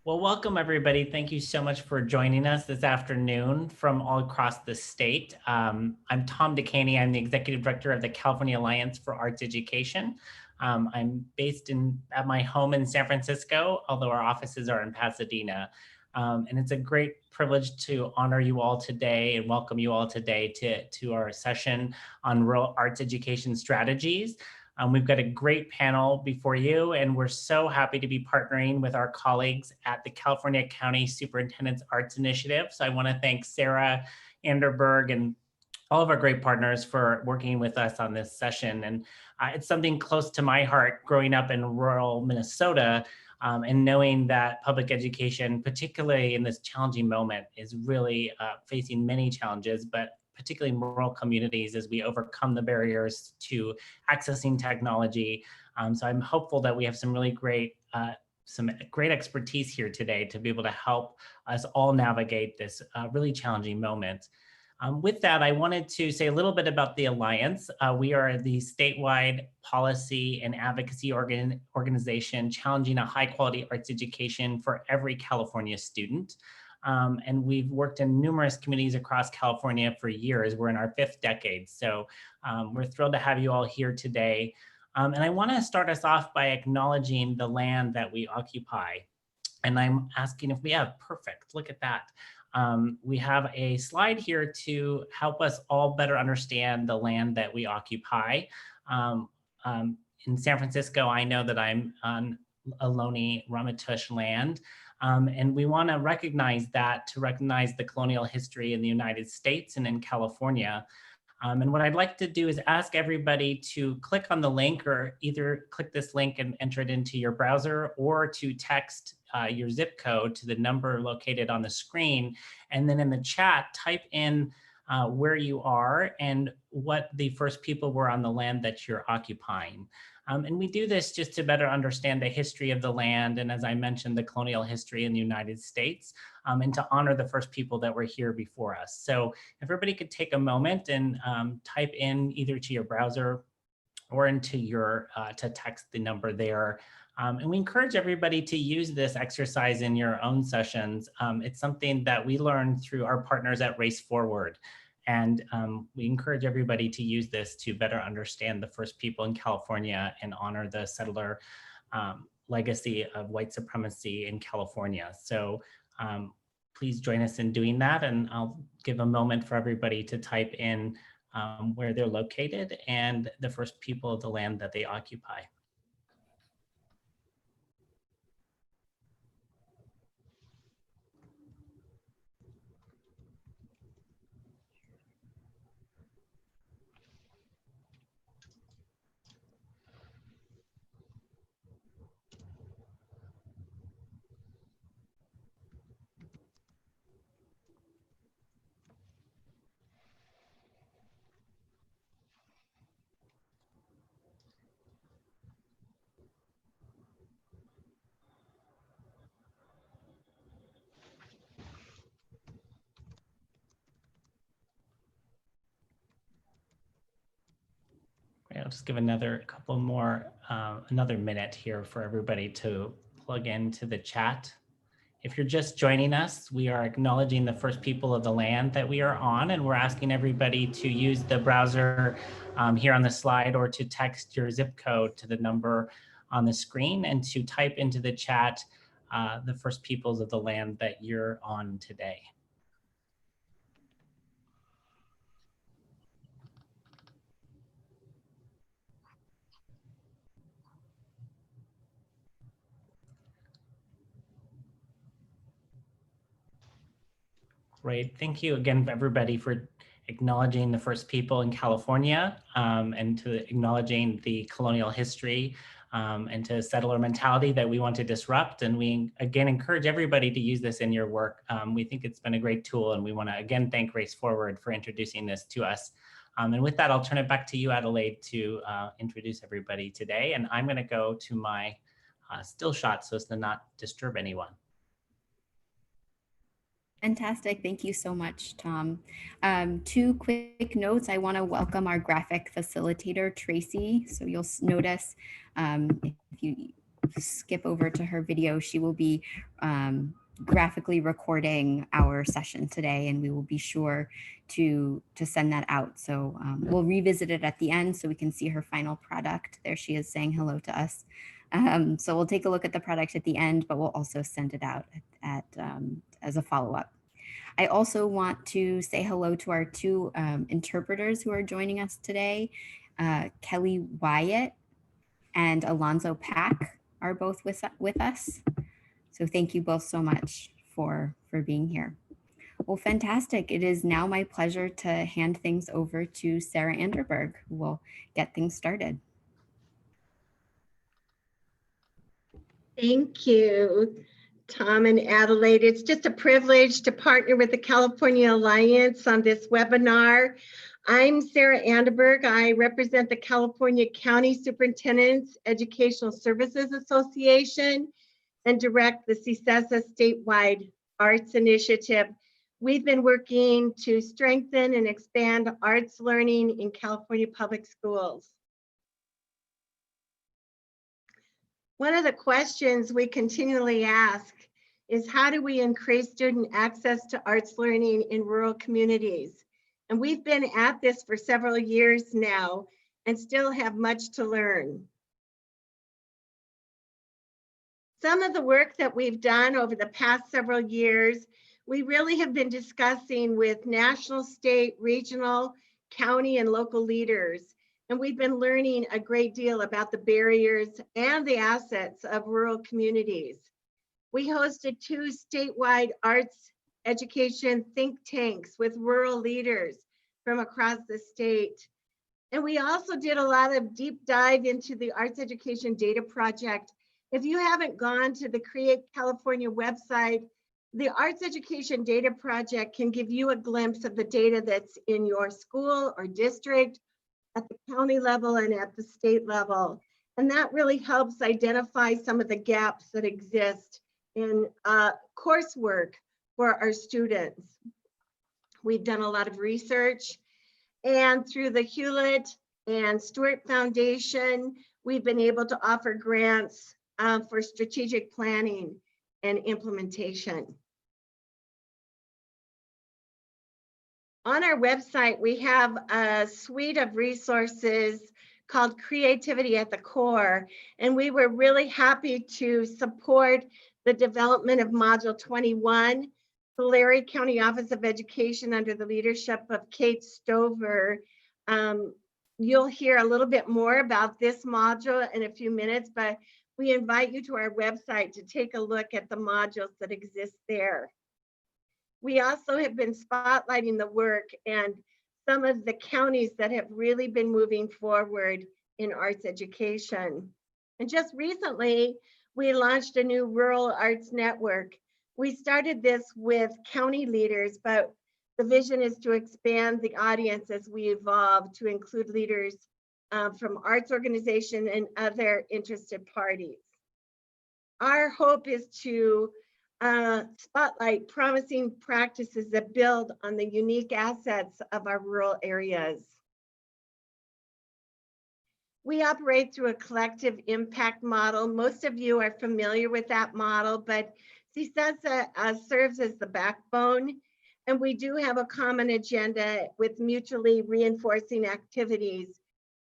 Well, welcome everybody. Thank you so much for joining us this afternoon from all across the state. I'm Tom DeCaney. I'm the Executive Director of the California Alliance for Arts Education. I'm based at my home in San Francisco, although our offices are in Pasadena. And it's a great privilege to honor you all today and welcome you all today to our session on rural arts education strategies. We've got a great panel before you, and we're so happy to be partnering with our colleagues at the California County Superintendents Arts Initiative. So I want to thank Sarah Anderberg and all of our great partners for working with us on this session. And it's something close to my heart growing up in rural Minnesota, and knowing that public education, particularly in this challenging moment, is really facing many challenges, but particularly rural communities as we overcome the barriers to accessing technology. So I'm hopeful that we have some great expertise here today to be able to help us all navigate this really challenging moment. With that, I wanted to say a little bit about the Alliance. We are the statewide policy and advocacy organization challenging a high quality arts education for every California student. And we've worked in numerous communities across California for years. We're in our 5th decade. So we're thrilled to have you all here today. And I want to start us off by acknowledging the land that we occupy. And I'm asking if we have, perfect, look at that. We have a slide here to help us all better understand the land that we occupy. In San Francisco, I know that I'm on Ohlone Ramaytush land. And we want to recognize the colonial history in the United States and in California. And what I'd like to do is ask everybody to click on the link, or either click this link and enter it into your browser, or to text your zip code to the number located on the screen. And then in the chat, type in where you are and what the first people were on the land that you're occupying. And we do this just to better understand the history of the land, and as I mentioned, the colonial history in the United States, and to honor the first people that were here before us. So if everybody could take a moment and type in either to your browser or into your, to text the number there. And we encourage everybody to use this exercise in your own sessions. It's something that we learned through our partners at Race Forward. And we encourage everybody to use this to better understand the first people in California and honor the settler legacy of white supremacy in California. So please join us in doing that. And I'll give a moment for everybody to type in where they're located and the first people of the land that they occupy. I'll just give another minute here for everybody to plug into the chat. If you're just joining us, we are acknowledging the first people of the land that we are on, and we're asking everybody to use the browser here on the slide, or to text your zip code to the number on the screen, and to type into the chat the first peoples of the land that you're on today. Great. Thank you again, everybody, for acknowledging the first people in California, and to acknowledging the colonial history, and to settler mentality that we want to disrupt. And we, again, encourage everybody to use this in your work. We think it's been a great tool, and we want to, again, thank Race Forward for introducing this to us. And with that, I'll turn it back to you, Adelaide, to introduce everybody today. And I'm going to go to my still shot so as to not disturb anyone. Fantastic. Thank you so much, Tom. 2 quick notes. I want to welcome our graphic facilitator, Tracy. So you'll notice if skip over to her video, she will be graphically recording our session today, and we will be sure to send that out. So we'll revisit it at the end so we can see her final product. There she is saying hello to us. So we'll take a look at the product at the end, but we'll also send it out as a follow-up. I also want to say hello to our two interpreters who are joining us today. Kelly Wyatt and Alonzo Pack are both with us. So thank you both so much for being here. Well, fantastic. It is now my pleasure to hand things over to Sarah Anderberg, who will get things started. Thank you, Tom and Adelaide. It's just a privilege to partner with the California Alliance on this webinar. I'm Sarah Anderberg. I represent the California County Superintendents Educational Services Association and direct the CSESA statewide arts initiative. We've been working to strengthen and expand arts learning in California public schools. One of the questions we continually ask is, how do we increase student access to arts learning in rural communities? And we've been at this for several years now and still have much to learn. Some of the work that we've done over the past several years, we really have been discussing with national, state, regional, county, and local leaders. And we've been learning a great deal about the barriers and the assets of rural communities. We hosted 2 statewide arts education think tanks with rural leaders from across the state. And we also did a lot of deep dive into the Arts Education Data Project. If you haven't gone to the Create California website, the Arts Education Data Project can give you a glimpse of the data that's in your school or district, at the county level and at the state level. And that really helps identify some of the gaps that exist in coursework for our students. We've done a lot of research, and through the Hewlett and Stewart Foundation, we've been able to offer grants for strategic planning and implementation. On our website, we have a suite of resources called Creativity at the Core, and we were really happy to support the development of Module 21. The Larry County Office of Education, under the leadership of Kate Stover. You'll hear a little bit more about this module in a few minutes, but we invite you to our website to take a look at the modules that exist there. We also have been spotlighting the work and some of the counties that have really been moving forward in arts education. And just recently, we launched a new rural arts network. We started this with county leaders, but the vision is to expand the audience as we evolve to include leaders from arts organizations and other interested parties. Our hope is to spotlight promising practices that build on the unique assets of our rural areas. We operate through a collective impact model. Most of you are familiar with that model, but CSESA serves as the backbone, and we do have a common agenda with mutually reinforcing activities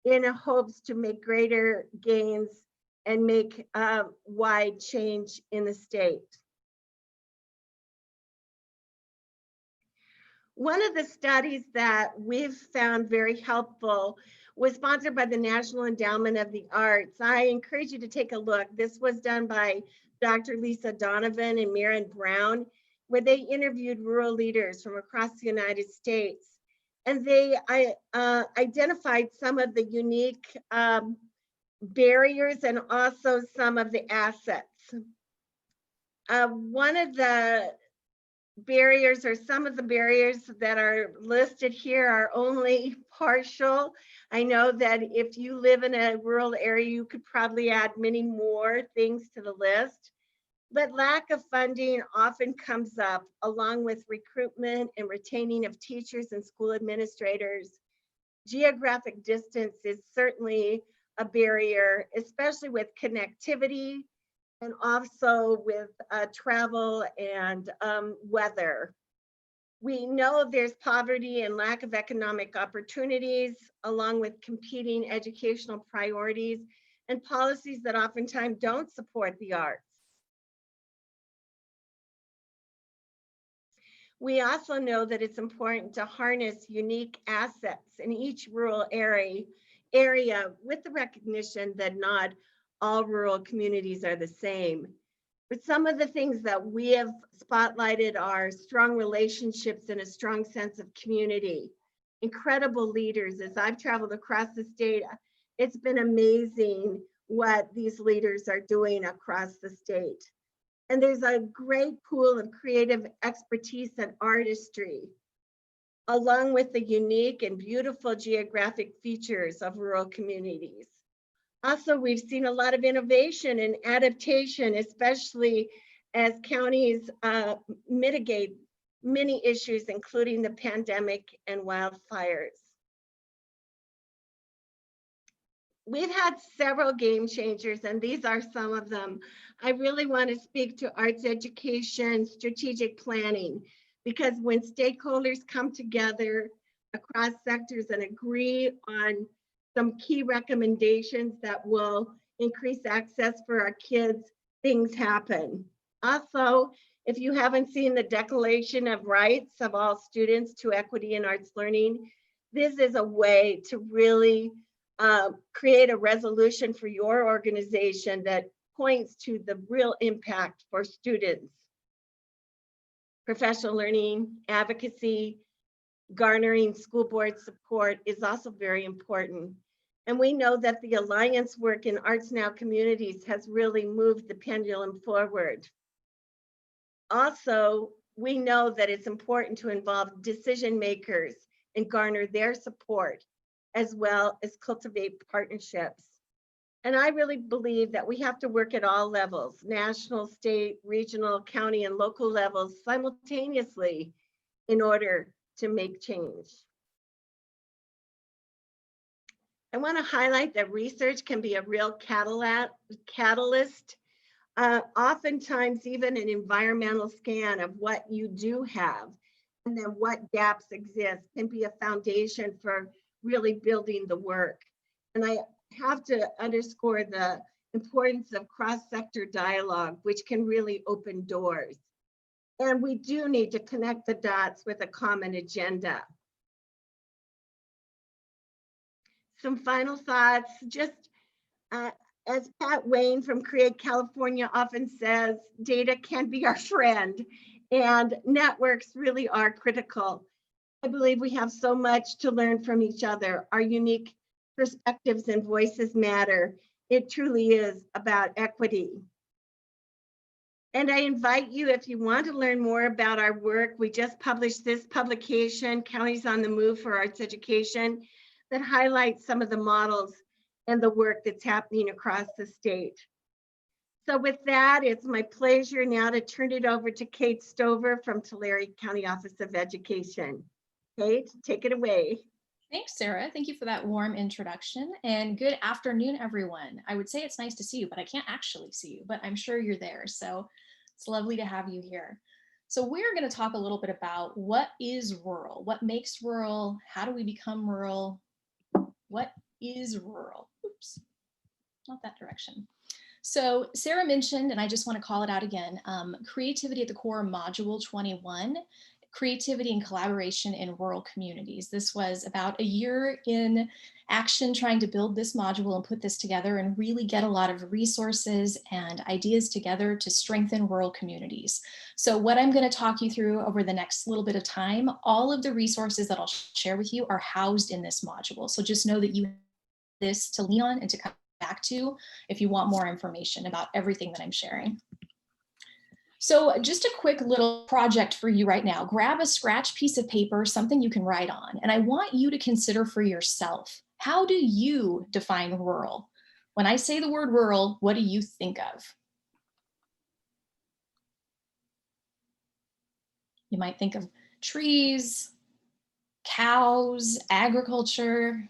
in hopes to make greater gains and make wide change in the state. One of the studies that we've found very helpful was sponsored by the National Endowment of the Arts. I encourage you to take a look. This was done by Dr. Lisa Donovan and Maren Brown, where they interviewed rural leaders from across the United States. And they identified some of the unique barriers and also some of the assets. One of the barriers, or some of the barriers that are listed here, are only partial. I know that if you live in a rural area, you could probably add many more things to the list, but lack of funding often comes up, along with recruitment and retaining of teachers and school administrators. Geographic distance is certainly a barrier, especially with connectivity and also with travel and weather. We know there's poverty and lack of economic opportunities, along with competing educational priorities and policies that oftentimes don't support the arts. We also know that it's important to harness unique assets in each rural area with the recognition that not all rural communities are the same. But some of the things that we have spotlighted are strong relationships and a strong sense of community. Incredible leaders. As I've traveled across the state, it's been amazing what these leaders are doing across the state. And there's a great pool of creative expertise and artistry, along with the unique and beautiful geographic features of rural communities. Also, we've seen a lot of innovation and adaptation, especially as counties mitigate many issues, including the pandemic and wildfires. We've had several game changers, and these are some of them. I really want to speak to arts education, strategic planning, because when stakeholders come together across sectors and agree on some key recommendations that will increase access for our kids, things happen. Also, if you haven't seen the Declaration of Rights of all students to equity in arts learning, this is a way to really create a resolution for your organization that points to the real impact for students. Professional learning, advocacy, garnering school board support is also very important. And we know that the Alliance work in Arts Now communities has really moved the pendulum forward. Also, we know that it's important to involve decision makers and garner their support, as well as cultivate partnerships. And I really believe that we have to work at all levels, national, state, regional, county, and local levels simultaneously in order to make change. I want to highlight that research can be a real catalyst. Oftentimes, even an environmental scan of what you do have and then what gaps exist can be a foundation for really building the work. And I have to underscore the importance of cross-sector dialogue, which can really open doors. And we do need to connect the dots with a common agenda. Some final thoughts, just as Pat Wayne from Create California often says, data can be our friend, and networks really are critical. I believe we have so much to learn from each other. Our unique perspectives and voices matter. It truly is about equity. And I invite you, if you want to learn more about our work, we just published this publication, Counties on the Move for Arts Education, that highlights some of the models and the work that's happening across the state. So with that, it's my pleasure now to turn it over to Kate Stover from Tulare County Office of Education. Kate, take it away. Thanks, Sarah. Thank you for that warm introduction, and good afternoon, everyone. I would say it's nice to see you, but I can't actually see you, but I'm sure you're there. So it's lovely to have you here. So we're going to talk a little bit about what is rural, what makes rural, how do we become rural, what is rural? Oops, not that direction. So Sarah mentioned, and I just want to call it out again, Creativity at the Core Module 21, Creativity and Collaboration in Rural Communities. This was about a year in action trying to build this module and put this together and really get a lot of resources and ideas together to strengthen rural communities. So what I'm going to talk you through over the next little bit of time, all of the resources that I'll share with you are housed in this module. So just know that you have this to lean on and to come back to if you want more information about everything that I'm sharing. So just a quick little project for you right now. Grab a scratch piece of paper, something you can write on, and I want you to consider for yourself, how do you define rural? When I say the word rural, what do you think of? You might think of trees, cows, agriculture,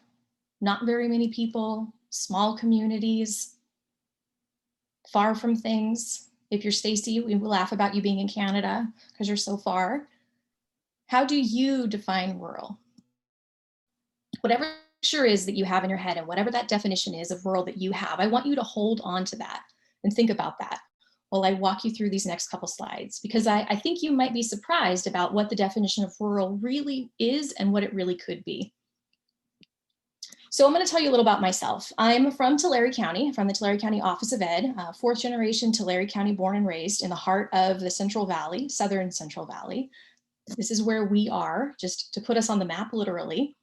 not very many people, small communities. far from things. If you're Stacy, we will laugh about you being in Canada because you're so far. How do you define rural? Whatever picture is that you have in your head and whatever that definition is of rural that you have, I want you to hold on to that and think about that while I walk you through these next couple slides, because I think you might be surprised about what the definition of rural really is and what it really could be. So I'm going to tell you a little about myself. I'm from Tulare County, from the Tulare County Office of Ed, fourth generation Tulare County born and raised in the heart of the Central Valley, Southern Central Valley. This is where we are, just to put us on the map literally.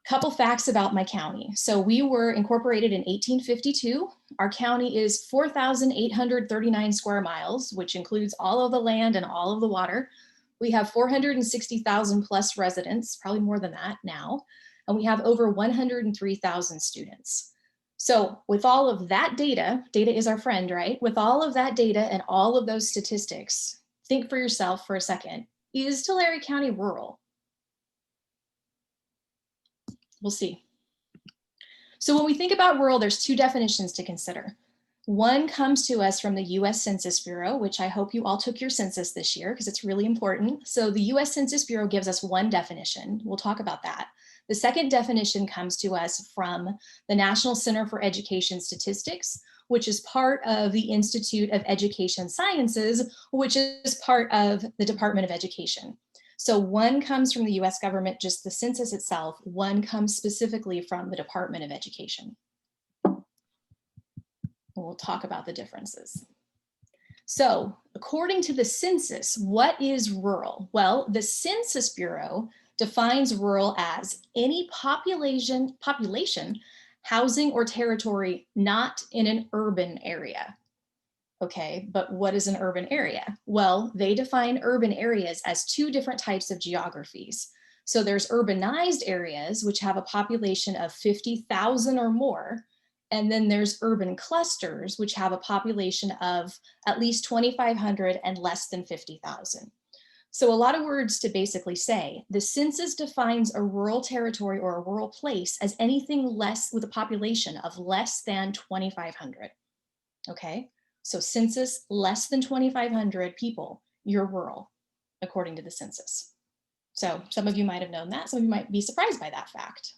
Couple facts about my county. So we were incorporated in 1852. Our county is 4,839 square miles, which includes all of the land and all of the water. We have 460,000 plus residents, probably more than that now. And we have over 103,000 students. So with all of that data is our friend, right? With all of that data and all of those statistics, think for yourself for a second. Is Tulare County rural? We'll see. So when we think about rural, there's two definitions to consider. One comes to us from the US Census Bureau, which I hope you all took your census this year because it's really important. So the US Census Bureau gives us one definition. We'll talk about that. The second definition comes to us from the National Center for Education Statistics, which is part of the Institute of Education Sciences, which is part of the Department of Education. So one comes from the US government, just the census itself. One comes specifically from the Department of Education. We'll talk about the differences. So according to the census, what is rural? Well, the Census Bureau defines rural as any population, housing, or territory not in an urban area. Okay, but what is an urban area? Well, they define urban areas as two different types of geographies. So there's urbanized areas, which have a population of 50,000 or more. And then there's urban clusters, which have a population of at least 2,500 and less than 50,000. So a lot of words to basically say, the census defines a rural territory or a rural place as anything less with a population of less than 2,500, okay? So census less than 2,500 people, you're rural, according to the census. So some of you might have known that, some of you might be surprised by that fact.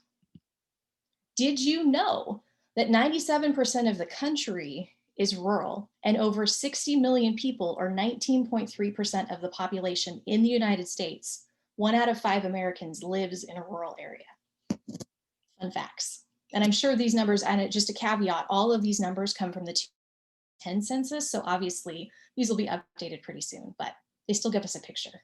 Did you know that 97% of the country is rural and over 60 million people, or 19.3% of the population in the United States, 1 out of 5 Americans lives in a rural area? Fun facts. And I'm sure these numbers, and just a caveat, all of these numbers come from the 2010 census. So obviously these will be updated pretty soon, but they still give us a picture.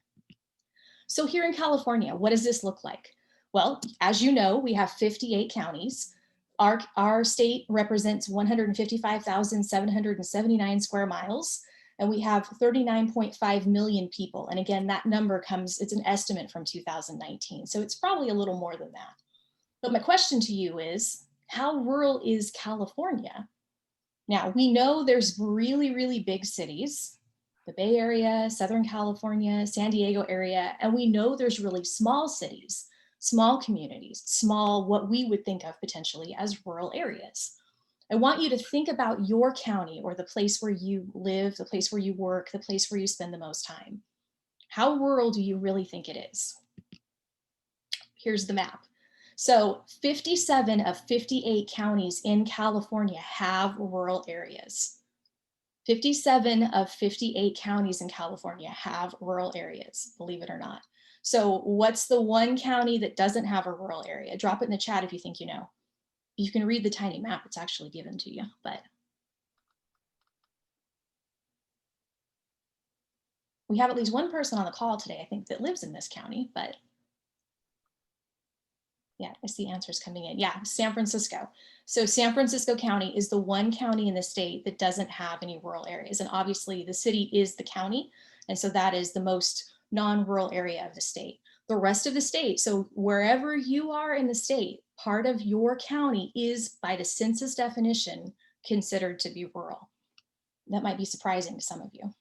So here in California, what does this look like? Well, as you know, we have 58 counties. Our state represents 155,779 square miles, and we have 39.5 million people. And again, that number comes, it's an estimate from 2019. So it's probably a little more than that. But my question to you is, how rural is California? Now, we know there's really, really big cities, the Bay Area, Southern California, San Diego area, and we know there's really small cities, small communities, small, what we would think of potentially as rural areas. I want you to think about your county or the place where you live, the place where you work, the place where you spend the most time. How rural do you really think it is? Here's the map. So 57 of 58 counties in California have rural areas. 57 of 58 counties in California have rural areas, believe it or not. So what's the one county that doesn't have a rural area? Drop it in the chat if you think you know. You can read the tiny map, it's actually given to you, but we have at least one person on the call today, I think, that lives in this county, but yeah, I see answers coming in. Yeah, San Francisco. So San Francisco County is the one county in the state that doesn't have any rural areas. And obviously the city is the county. And so that is the most non-rural area of the state. The rest of the state, so wherever you are in the state, part of your county is, by the census definition, considered to be rural. That might be surprising to some of you.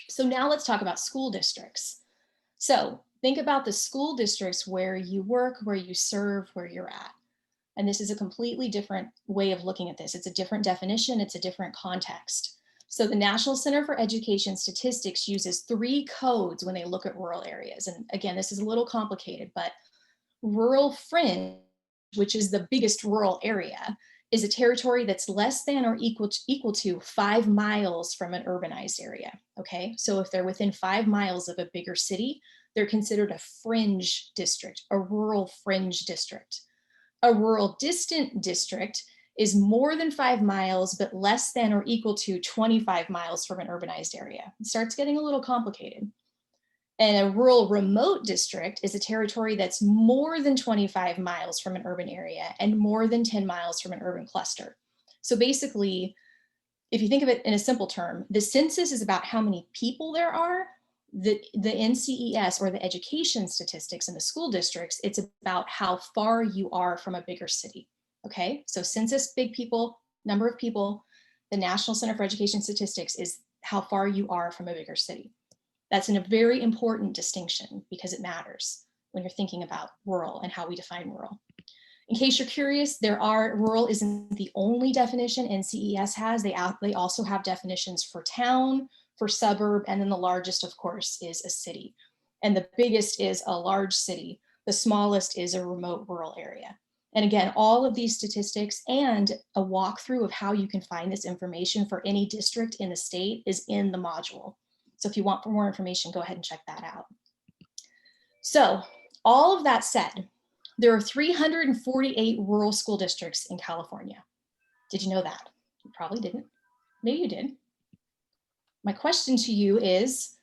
So now let's talk about school districts. So think about the school districts where you work, where you serve, where you're at. And this is a completely different way of looking at this. It's a different definition. It's a different context. So the National Center for Education Statistics uses 3 codes when they look at rural areas. And again, this is a little complicated, but rural fringe, which is the biggest rural area, is a territory that's less than or equal to 5 miles from an urbanized area, okay? So if they're within 5 miles of a bigger city, they're considered a fringe district, a rural fringe district. A rural distant district is more than 5 miles, but less than or equal to 25 miles from an urbanized area. It starts getting a little complicated. And a rural remote district is a territory that's more than 25 miles from an urban area and more than 10 miles from an urban cluster. So basically, if you think of it in a simple term, the census is about how many people there are. The NCES, or the education statistics in the school districts, it's about how far you are from a bigger city. Okay, so census, big people, number of people. The National Center for Education Statistics is how far you are from a bigger city. That's a very important distinction because it matters when you're thinking about rural and how we define rural. In case you're curious, rural isn't the only definition NCES has. They also have definitions for town, for suburb, and then the largest, of course, is a city. And the biggest is a large city. The smallest is a remote rural area. And again, all of these statistics and a walkthrough of how you can find this information for any district in the state is in the module. So if you want more information, go ahead and check that out. So all of that said, there are 348 rural school districts in California. Did you know that? You probably didn't. Maybe you did. My question to you is,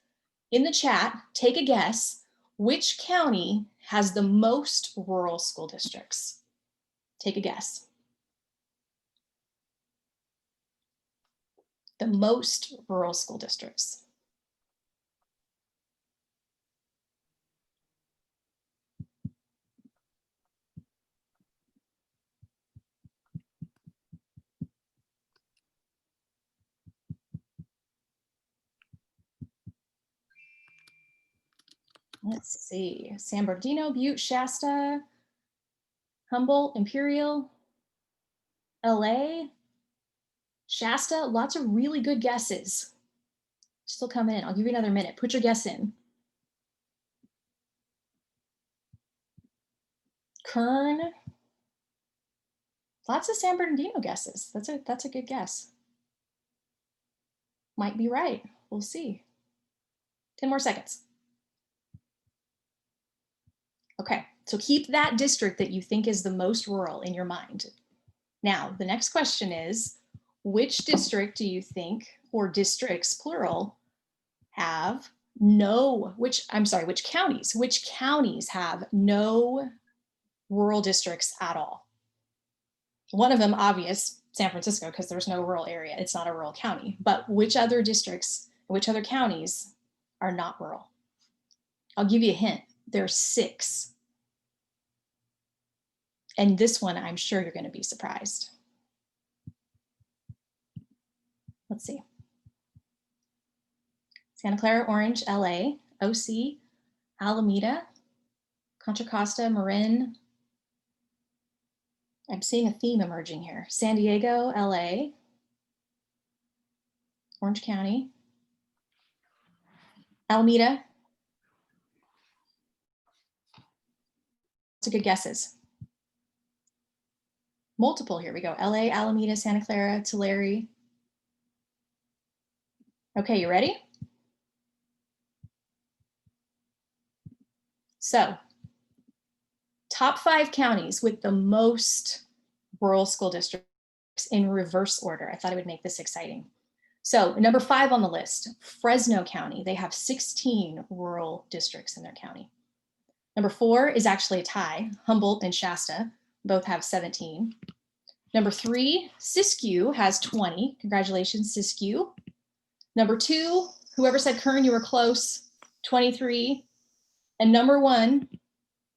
in the chat, take a guess, which county has the most rural school districts? Take a guess. The most rural school districts. Let's see, San Bernardino, Butte, Shasta, Humboldt, Imperial, LA, Shasta, lots of really good guesses. Still coming in. I'll give you another minute. Put your guess in. Kern. Lots of San Bernardino guesses. That's a good guess. Might be right. We'll see. 10 more seconds. Okay, so keep that district that you think is the most rural in your mind. Now, the next question is, which district do you think, or districts plural, have no, which counties have no rural districts at all? One of them, obvious, San Francisco, because there's no rural area. It's not a rural county. But which other districts, which other counties are not rural? I'll give you a hint. There's 6. And this one, I'm sure you're going to be surprised. Let's see. Santa Clara, Orange, LA, OC, Alameda, Contra Costa, Marin. I'm seeing a theme emerging here. San Diego, LA, Orange County, Alameda. Lots of good guesses. Multiple, here we go. LA, Alameda, Santa Clara, Tulare. Okay, you ready? So, top 5 counties with the most rural school districts in reverse order. I thought it would make this exciting. So, number 5 on the list, Fresno County. They have 16 rural districts in their county. Number 4 is actually a tie. Humboldt and Shasta both have 17. Number 3, Siskiyou has 20. Congratulations, Siskiyou. Number 2, whoever said Kern, you were close, 23. And number 1,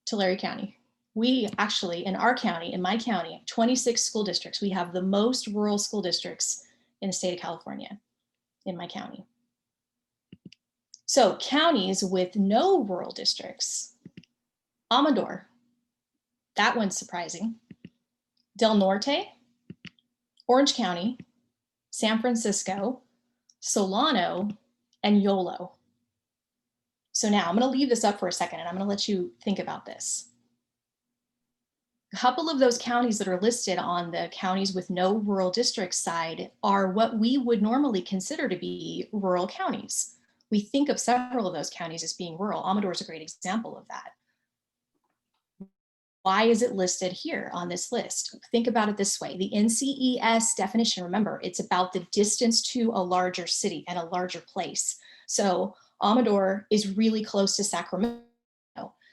Tulare County. We actually, in our county, in my county, 26 school districts. We have the most rural school districts in the state of California, in my county. So counties with no rural districts. Amador, that one's surprising. Del Norte, Orange County, San Francisco, Solano, and Yolo. So now I'm going to leave this up for a second and I'm going to let you think about this. A couple of those counties that are listed on the counties with no rural districts side are what we would normally consider to be rural counties. We think of several of those counties as being rural. Amador is a great example of that. Why is it listed here on this list? Think about it this way. The NCES definition, remember, it's about the distance to a larger city and a larger place. So Amador is really close to Sacramento.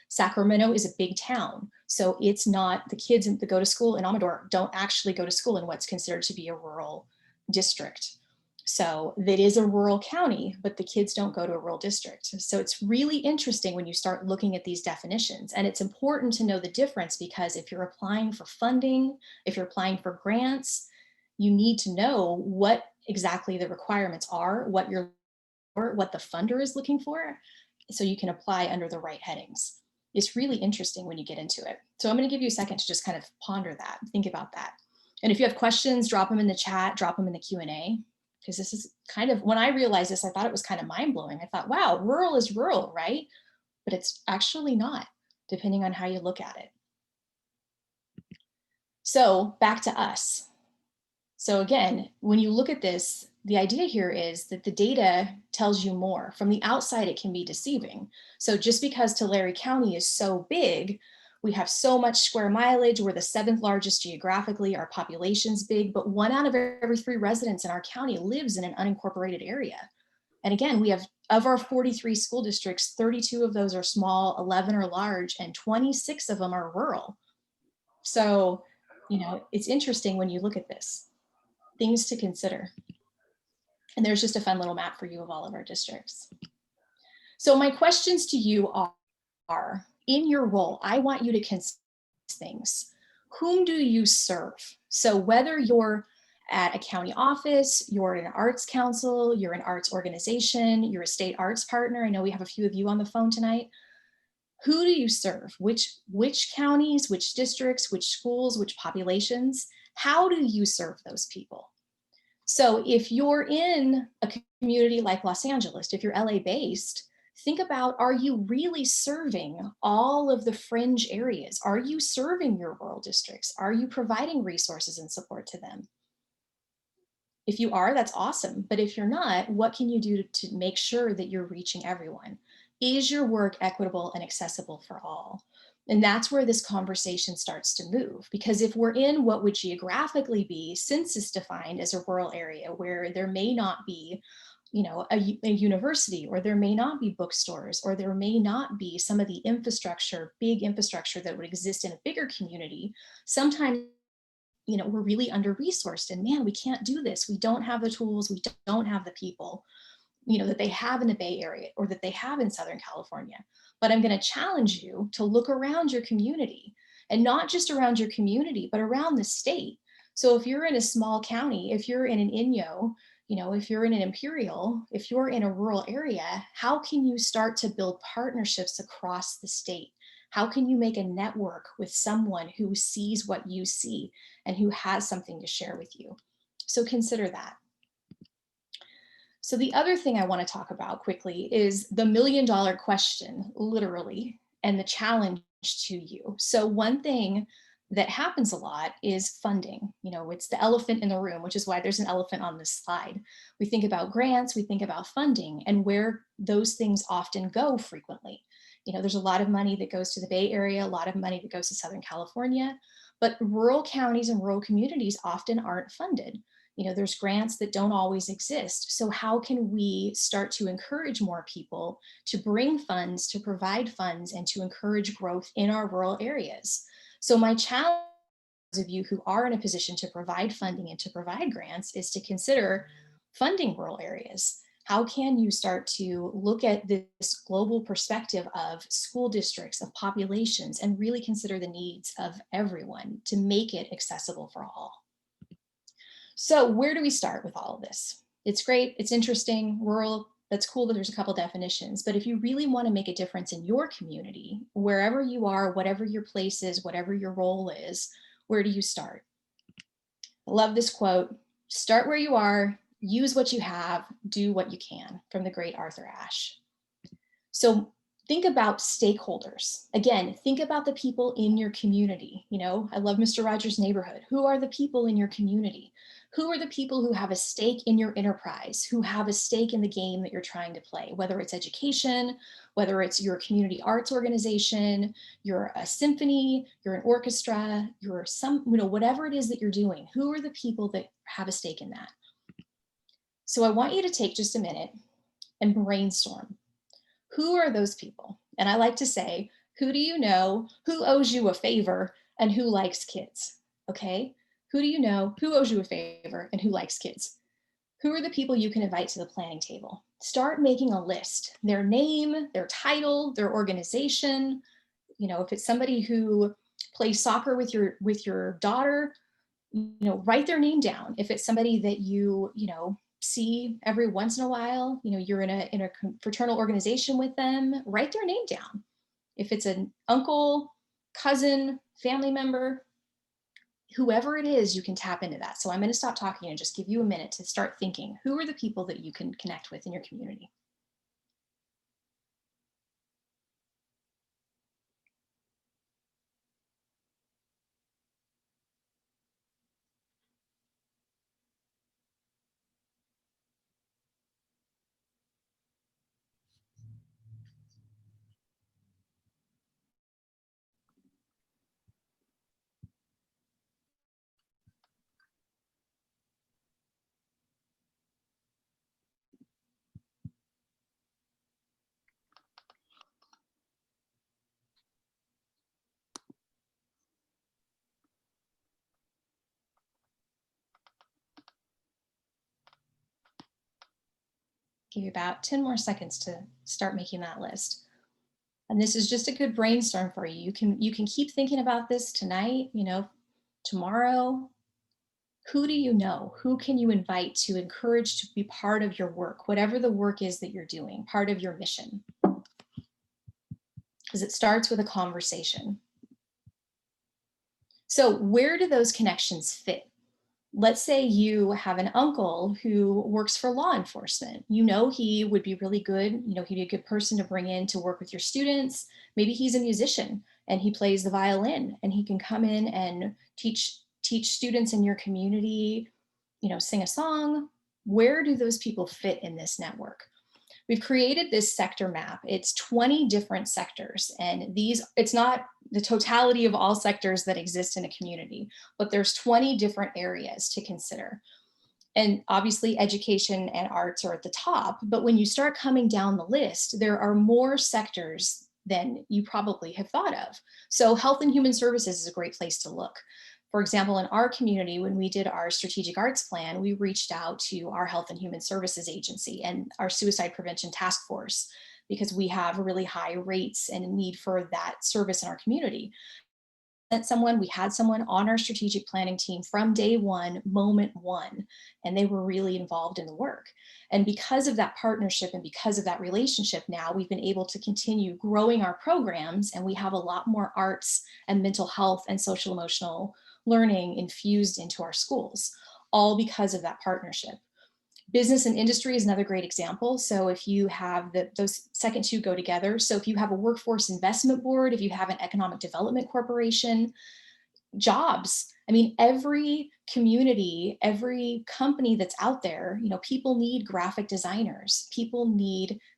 Sacramento is a big town. So it's not, the kids that go to school in Amador don't actually go to school in what's considered to be a rural district. So that is a rural county, but the kids don't go to a rural district. So it's really interesting when you start looking at these definitions. And it's important to know the difference, because if you're applying for funding, if you're applying for grants, you need to know what exactly the requirements are, what the funder is looking for, so you can apply under the right headings. It's really interesting when you get into it. So I'm going to give you a second to just kind of ponder that, think about that. And if you have questions, drop them in the chat, drop them in the Q&A. Because this is kind of, when I realized this, I thought it was kind of mind-blowing. I thought, wow, rural is rural, right? But it's actually not, depending on how you look at it. So back to us. So again, when you look at this, the idea here is that the data tells you more. From the outside, it can be deceiving. So just because Tulare County is so big, we have so much square mileage, we're the 7th largest geographically, our population's big, but 1 out of every 3 residents in our county lives in an unincorporated area. And again, we have, of our 43 school districts, 32 of those are small, 11 are large, and 26 of them are rural. So, you know, it's interesting when you look at this, things to consider. And there's just a fun little map for you of all of our districts. So my questions to you are, in your role, I want you to consider things. Whom do you serve? So whether you're at a county office, you're in an arts council, you're an arts organization, you're a state arts partner. I know we have a few of you on the phone tonight. Who do you serve? Which counties, which districts, which schools, which populations? How do you serve those people? So if you're in a community like Los Angeles, if you're LA based, think about, are you really serving all of the fringe areas? Are you serving your rural districts? Are you providing resources and support to them? If you are, that's awesome. But if you're not, what can you do to make sure that you're reaching everyone? Is your work equitable and accessible for all? And that's where this conversation starts to move, because if we're in what would geographically be census defined as a rural area where there may not be, you know, a university, or there may not be bookstores, or there may not be some of the infrastructure, big infrastructure that would exist in a bigger community, sometimes, you know, we're really under-resourced and man, we can't do this. We don't have the tools, we don't have the people, you know, that they have in the Bay Area or that they have in Southern California. But I'm going to challenge you to look around your community, and not just around your community, but around the state. So if you're in a small county, if you're in an Inyo, you know, if you're in an Imperial, if you're in a rural area, how can you start to build partnerships across the state? How can you make a network with someone who sees what you see and who has something to share with you? So consider that. So the other thing I want to talk about quickly is the $1 million question, literally, and the challenge to you. So one thing that happens a lot is funding. You know, it's the elephant in the room, which is why there's an elephant on this slide. We think about grants, we think about funding, and where those things often go frequently. You know, there's a lot of money that goes to the Bay Area, a lot of money that goes to Southern California, but rural counties and rural communities often aren't funded. You know, there's grants that don't always exist. So how can we start to encourage more people to bring funds, to provide funds, and to encourage growth in our rural areas? So my challenge to those of you who are in a position to provide funding and to provide grants is to consider funding rural areas. How can you start to look at this global perspective of school districts, of populations, and really consider the needs of everyone to make it accessible for all? So where do we start with all of this? It's great, it's interesting, rural, that's cool that there's a couple definitions, but if you really want to make a difference in your community, wherever you are, whatever your place is, whatever your role is, where do you start? Love this quote: start where you are, use what you have, do what you can, from the great Arthur Ashe. So think about stakeholders. Again, think about the people in your community. You know, I love Mr. Rogers' neighborhood. Who are the people in your community? Who are the people who have a stake in your enterprise, who have a stake in the game that you're trying to play, whether it's education, whether it's your community arts organization, you're a symphony, you're an orchestra, you're some, you know, whatever it is that you're doing, who are the people that have a stake in that? So I want you to take just a minute and brainstorm. Who are those people? And I like to say, who do you know, who owes you a favor, and who likes kids? Okay, who do you know, who owes you a favor, and who likes kids? Who are the people you can invite to the planning table? Start making a list, their name, their title, their organization. You know, if it's somebody who plays soccer with your daughter, you know, write their name down. If it's somebody that you know, see every once in a while, you know, you're in a fraternal organization with them, write their name down. If it's an uncle, cousin, family member, whoever it is, you can tap into that. So I'm going to stop talking and just give you a minute to start thinking, who are the people that you can connect with in your community? Give you about 10 more seconds to start making that list. And this is just a good brainstorm for you. You can keep thinking about this tonight, you know, tomorrow. Who do you know? Who can you invite to encourage to be part of your work, whatever the work is that you're doing, part of your mission? Because it starts with a conversation. So where do those connections fit? Let's say you have an uncle who works for law enforcement. You know, he would be really good. You know, he'd be a good person to bring in to work with your students. Maybe he's a musician and he plays the violin, and he can come in and teach students in your community, you know, sing a song. Where do those people fit in this network? We've created this sector map. It's 20 different sectors, and it's not the totality of all sectors that exist in a community, but there's 20 different areas to consider. And obviously education and arts are at the top, but when you start coming down the list, there are more sectors than you probably have thought of. So health and human services is a great place to look. For example, in our community, when we did our strategic arts plan, we reached out to our Health and Human Services Agency and our Suicide Prevention Task Force, because we have really high rates and a need for that service in our community. We had someone on our strategic planning team from day one, moment one, and they were really involved in the work. And because of that partnership and because of that relationship, now we've been able to continue growing our programs, and we have a lot more arts and mental health and social emotional learning infused into our schools, all because of that partnership. Business and industry is another great example. So if you have those second two go together, so if you have a workforce investment board, if you have an economic development corporation, jobs, I mean, every community, every company that's out there, you know, people need graphic designers.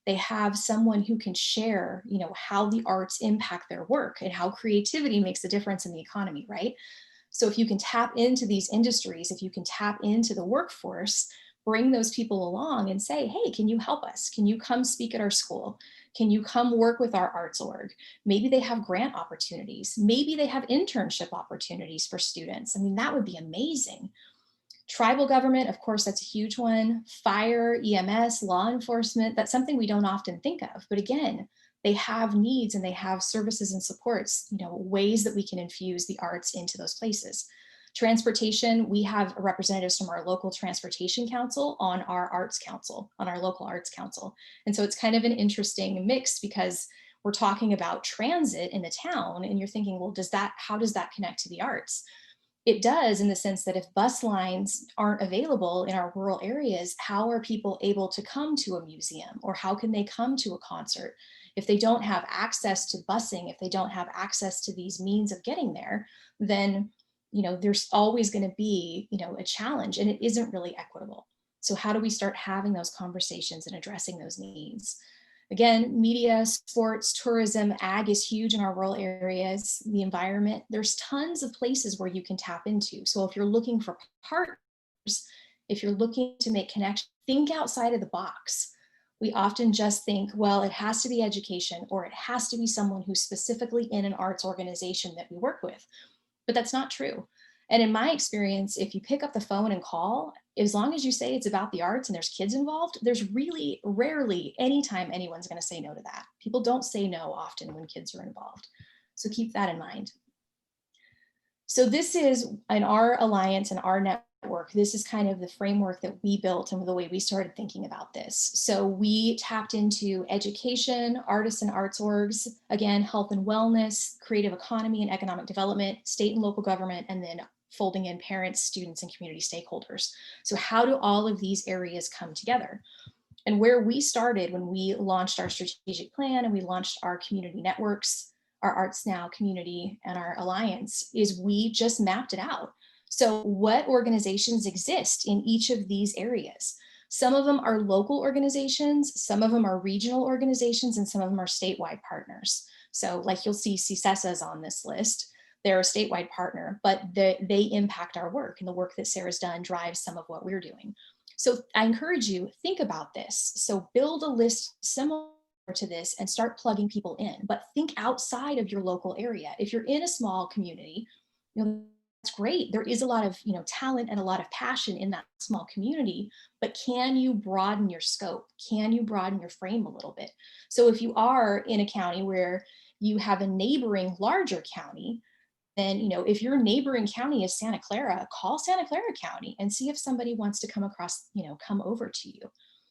They have someone who can share, you know, how the arts impact their work and how creativity makes a difference in the economy, right? So if you can tap into these industries, if you can tap into the workforce, bring those people along and say, hey, can you help us? Can you come speak at our school? Can you come work with our arts org? Maybe they have grant opportunities. Maybe they have internship opportunities for students. I mean, that would be amazing. Tribal government, of course, that's a huge one. Fire, EMS, law enforcement, that's something we don't often think of. But again, they have needs and they have services and supports, you know, ways that we can infuse the arts into those places. Transportation, we have representatives from our local transportation council on our arts council, on our local arts council. And so it's kind of an interesting mix, because we're talking about transit in the town and you're thinking, well, how does that connect to the arts? It does, in the sense that if bus lines aren't available in our rural areas, how are people able to come to a museum, or how can they come to a concert? If they don't have access to busing, if they don't have access to these means of getting there, then there's always going to be a challenge, and it isn't really equitable. So how do we start having those conversations and addressing those needs? Again, media, sports, tourism, ag is huge in our rural areas. The environment, there's tons of places where you can tap into. So if you're looking for partners, if you're looking to make connections, think outside of the box. We often just think, well, it has to be education, or it has to be someone who's specifically in an arts organization that we work with. But that's not true. And in my experience, if you pick up the phone and call, as long as you say it's about the arts and there's kids involved, there's really rarely any time anyone's going to say no to that. People don't say no often when kids are involved. So keep that in mind. So this is in our alliance and our network, this is kind of the framework that we built and the way we started thinking about this. So we tapped into education, artists and arts orgs, again, health and wellness, creative economy and economic development, state and local government, and then folding in parents, students, and community stakeholders. So how do all of these areas come together? And where we started when we launched our strategic plan and we launched our community networks, our Arts Now community and our alliance, is we just mapped it out. So what organizations exist in each of these areas? Some of them are local organizations, some of them are regional organizations, and some of them are statewide partners. So like you'll see CSESA's on this list. They're a statewide partner, but they impact our work, and the work that Sarah's done drives some of what we're doing. So I encourage you, think about this. So build a list similar to this and start plugging people in, but think outside of your local area. If you're in a small community, that's great. There is a lot of talent and a lot of passion in that small community, but can you broaden your scope? Can you broaden your frame a little bit? So if you are in a county where you have a neighboring larger county, then if your neighboring county is Santa Clara, call Santa Clara County and see if somebody wants to come across, come over to you.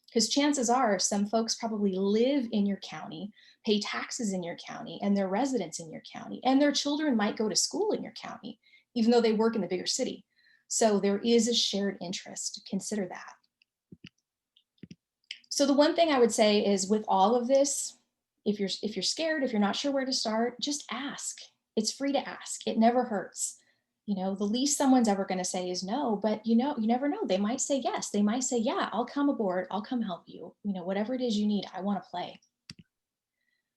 Because chances are some folks probably live in your county, pay taxes in your county, and they're residents in your county, and their children might go to school in your county, even though they work in the bigger city. So there is a shared interest. Consider that. So the one thing I would say is, with all of this, if you're scared, if you're not sure where to start, just ask. It's free to ask. It never hurts. The least someone's ever going to say is no, but you never know. They might say yes. They might say, yeah, I'll come aboard. I'll come help you. Whatever it is you need, I want to play.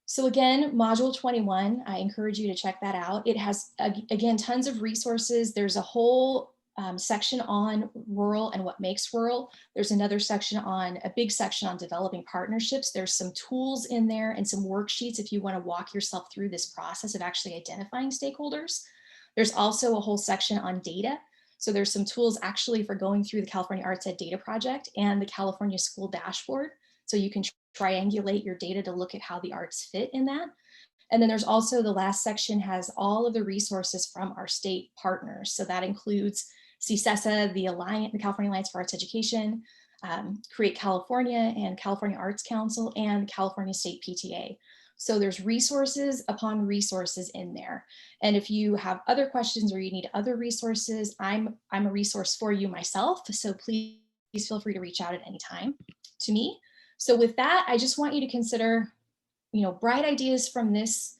So again, module 21, I encourage you to check that out. It has, again, tons of resources. There's a whole section on rural and what makes rural. There's another section a big section on developing partnerships. There's some tools in there and some worksheets if you want to walk yourself through this process of actually identifying stakeholders. There's also a whole section on data. So there's some tools actually for going through the California Arts Ed Data Project and the California School Dashboard. So you can triangulate your data to look at how the arts fit in that. And then there's also the last section has all of the resources from our state partners. So that includes CSESA, the California Alliance for Arts Education, Create California and California Arts Council, and California State PTA. So there's resources upon resources in there. And if you have other questions or you need other resources, I'm a resource for you myself. So please feel free to reach out at any time to me. So with that, I just want you to consider, bright ideas from this,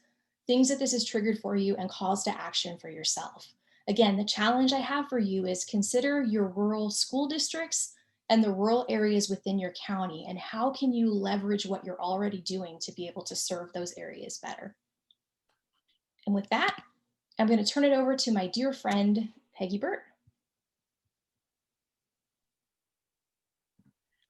things that this has triggered for you, and calls to action for yourself. Again, the challenge I have for you is consider your rural school districts and the rural areas within your county, and how can you leverage what you're already doing to be able to serve those areas better. And with that, I'm going to turn it over to my dear friend, Peggy Burt.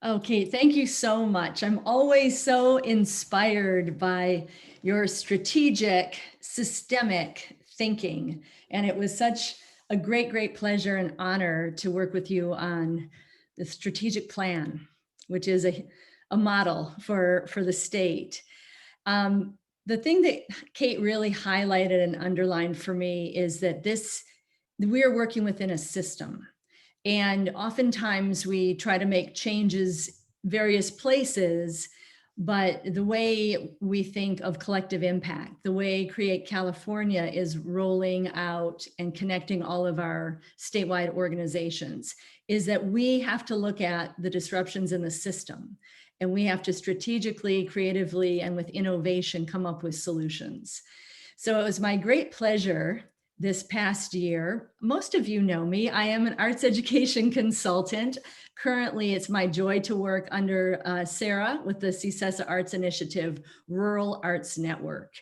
Okay, thank you so much. I'm always so inspired by your strategic, systemic thinking. And it was such a great pleasure and honor to work with you on the strategic plan, which is a model for the state. The thing that Kate really highlighted and underlined for me is that we're working within a system. And oftentimes we try to make changes various places, but the way we think of collective impact, the way Create California is rolling out and connecting all of our statewide organizations, is that we have to look at the disruptions in the system, and we have to strategically, creatively, and with innovation come up with solutions. So it was my great pleasure this past year. Most of you know me. I am an arts education consultant. Currently, it's my joy to work under Sarah with the CSESA Arts Initiative Rural Arts Network.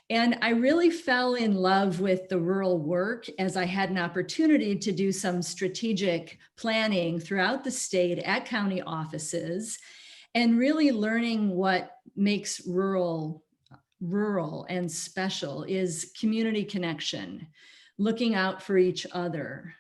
And I really fell in love with the rural work as I had an opportunity to do some strategic planning throughout the state at county offices, and really learning what makes rural and special is community connection, looking out for each other,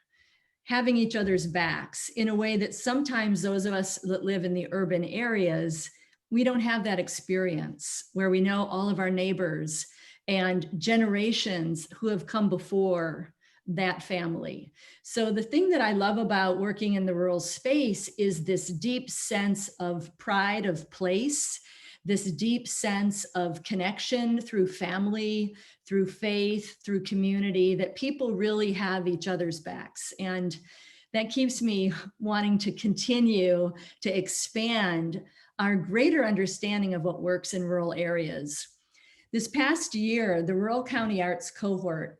having each other's backs in a way that sometimes those of us that live in the urban areas, we don't have that experience where we know all of our neighbors and generations who have come before that family. So the thing that I love about working in the rural space is this deep sense of pride of place, this deep sense of connection through family, through faith, through community, that people really have each other's backs. And that keeps me wanting to continue to expand our greater understanding of what works in rural areas. This past year, the Rural County Arts Cohort,